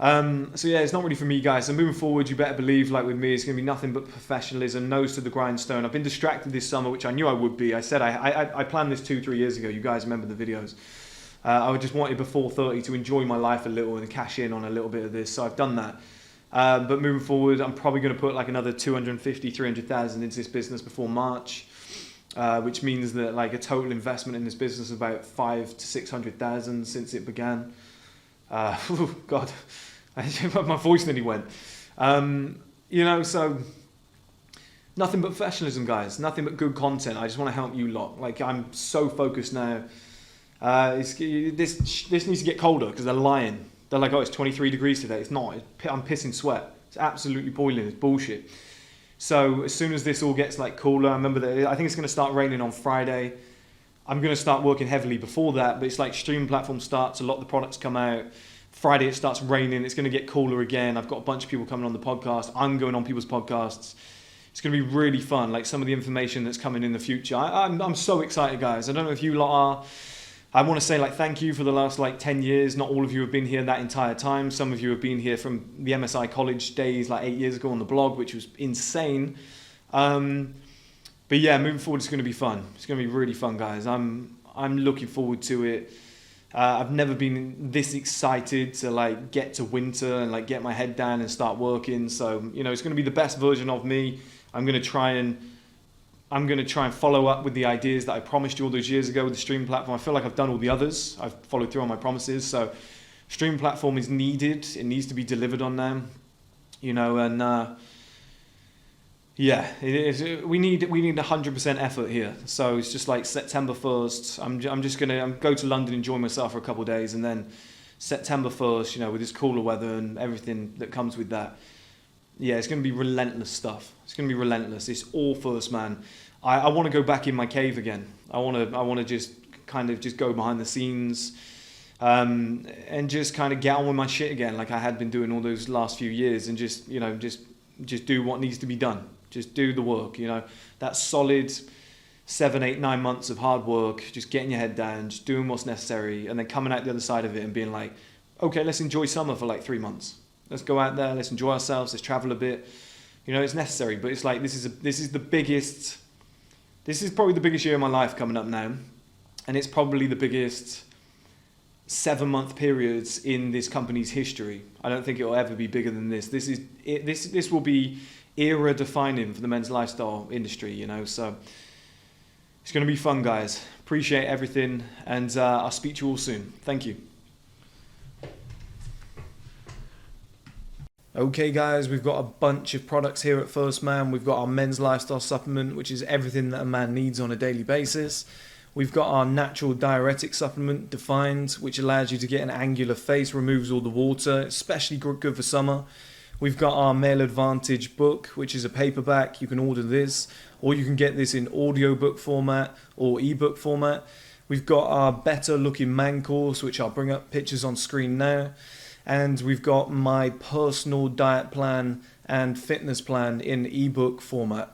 So yeah, it's not really for me, guys. So moving forward, you better believe, like with me, it's going to be nothing but professionalism, nose to the grindstone. I've been distracted this summer, which I knew I would be. I said I planned this 2-3 years ago. You guys remember the videos. I just wanted before 30 to enjoy my life a little and cash in on a little bit of this. So I've done that. But moving forward, I'm probably going to put like another 250, 300,000 into this business before March, which means that like a total investment in this business is about 500,000 to 600,000 since it began. Oh God, my voice nearly went. You know, so nothing but professionalism, guys. Nothing but good content. I just want to help you lot. Like, I'm so focused now. This needs to get colder because they're lying. They're like, oh, it's 23 degrees today. It's not. I'm pissing sweat. It's absolutely boiling. It's bullshit. So as soon as this all gets like cooler, I remember that I think it's going to start raining on Friday. I'm going to start working heavily before that, but it's like streaming platform starts, a lot of the products come out. Friday it starts raining, it's going to get cooler again. I've got a bunch of people coming on the podcast. I'm going on people's podcasts. It's going to be really fun, like some of the information that's coming in the future. I'm so excited, guys. I don't know if you lot are. I want to say like thank you for the last like 10 years. Not all of you have been here that entire time. Some of you have been here from the MSI college days, like 8 years ago on the blog, which was insane. But yeah, moving forward, it's going to be fun. It's going to be really fun, guys. I'm looking forward to it. I've never been this excited to like get to winter and like get my head down and start working. So, you know, it's going to be the best version of me. I'm going to try and follow up with the ideas that I promised you all those years ago with the streaming platform. I feel like I've done all the others. I've followed through on my promises. So streaming platform is needed. It needs to be delivered on now, you know, and yeah, it is. We need 100% effort here. So it's just like September 1st. I'm just gonna go to London, enjoy myself for a couple of days, and then September 1st, you know, with this cooler weather and everything that comes with that. Yeah, it's gonna be relentless stuff. It's gonna be relentless. It's all first man. I want to go back in my cave again. I want to just kind of just go behind the scenes, and just kind of get on with my shit again, like I had been doing all those last few years, and just, you know, just do what needs to be done. Just do the work, you know, that solid 7, 8, 9 months of hard work, just getting your head down, just doing what's necessary, and then coming out the other side of it and being like, okay, let's enjoy summer for like 3 months. Let's go out there, let's enjoy ourselves, let's travel a bit. You know, it's necessary, but it's like, this is probably the biggest year of my life coming up now, and it's probably the biggest 7-month periods in this company's history. I don't think it will ever be bigger than this. This will be era defining for the men's lifestyle industry, you know, so it's going to be fun, guys. Appreciate everything, and I'll speak to you all soon. Thank you. Okay, guys, we've got a bunch of products here at First Man. We've got our men's lifestyle supplement, which is everything that a man needs on a daily basis. We've got our natural diuretic supplement, Defined, which allows you to get an angular face, removes all the water, especially good for summer. We've got our Male Advantage book, which is a paperback. You can order this, or you can get this in audiobook format or ebook format. We've got our Better Looking Man course, which I'll bring up pictures on screen now. And we've got my personal diet plan and fitness plan in ebook format.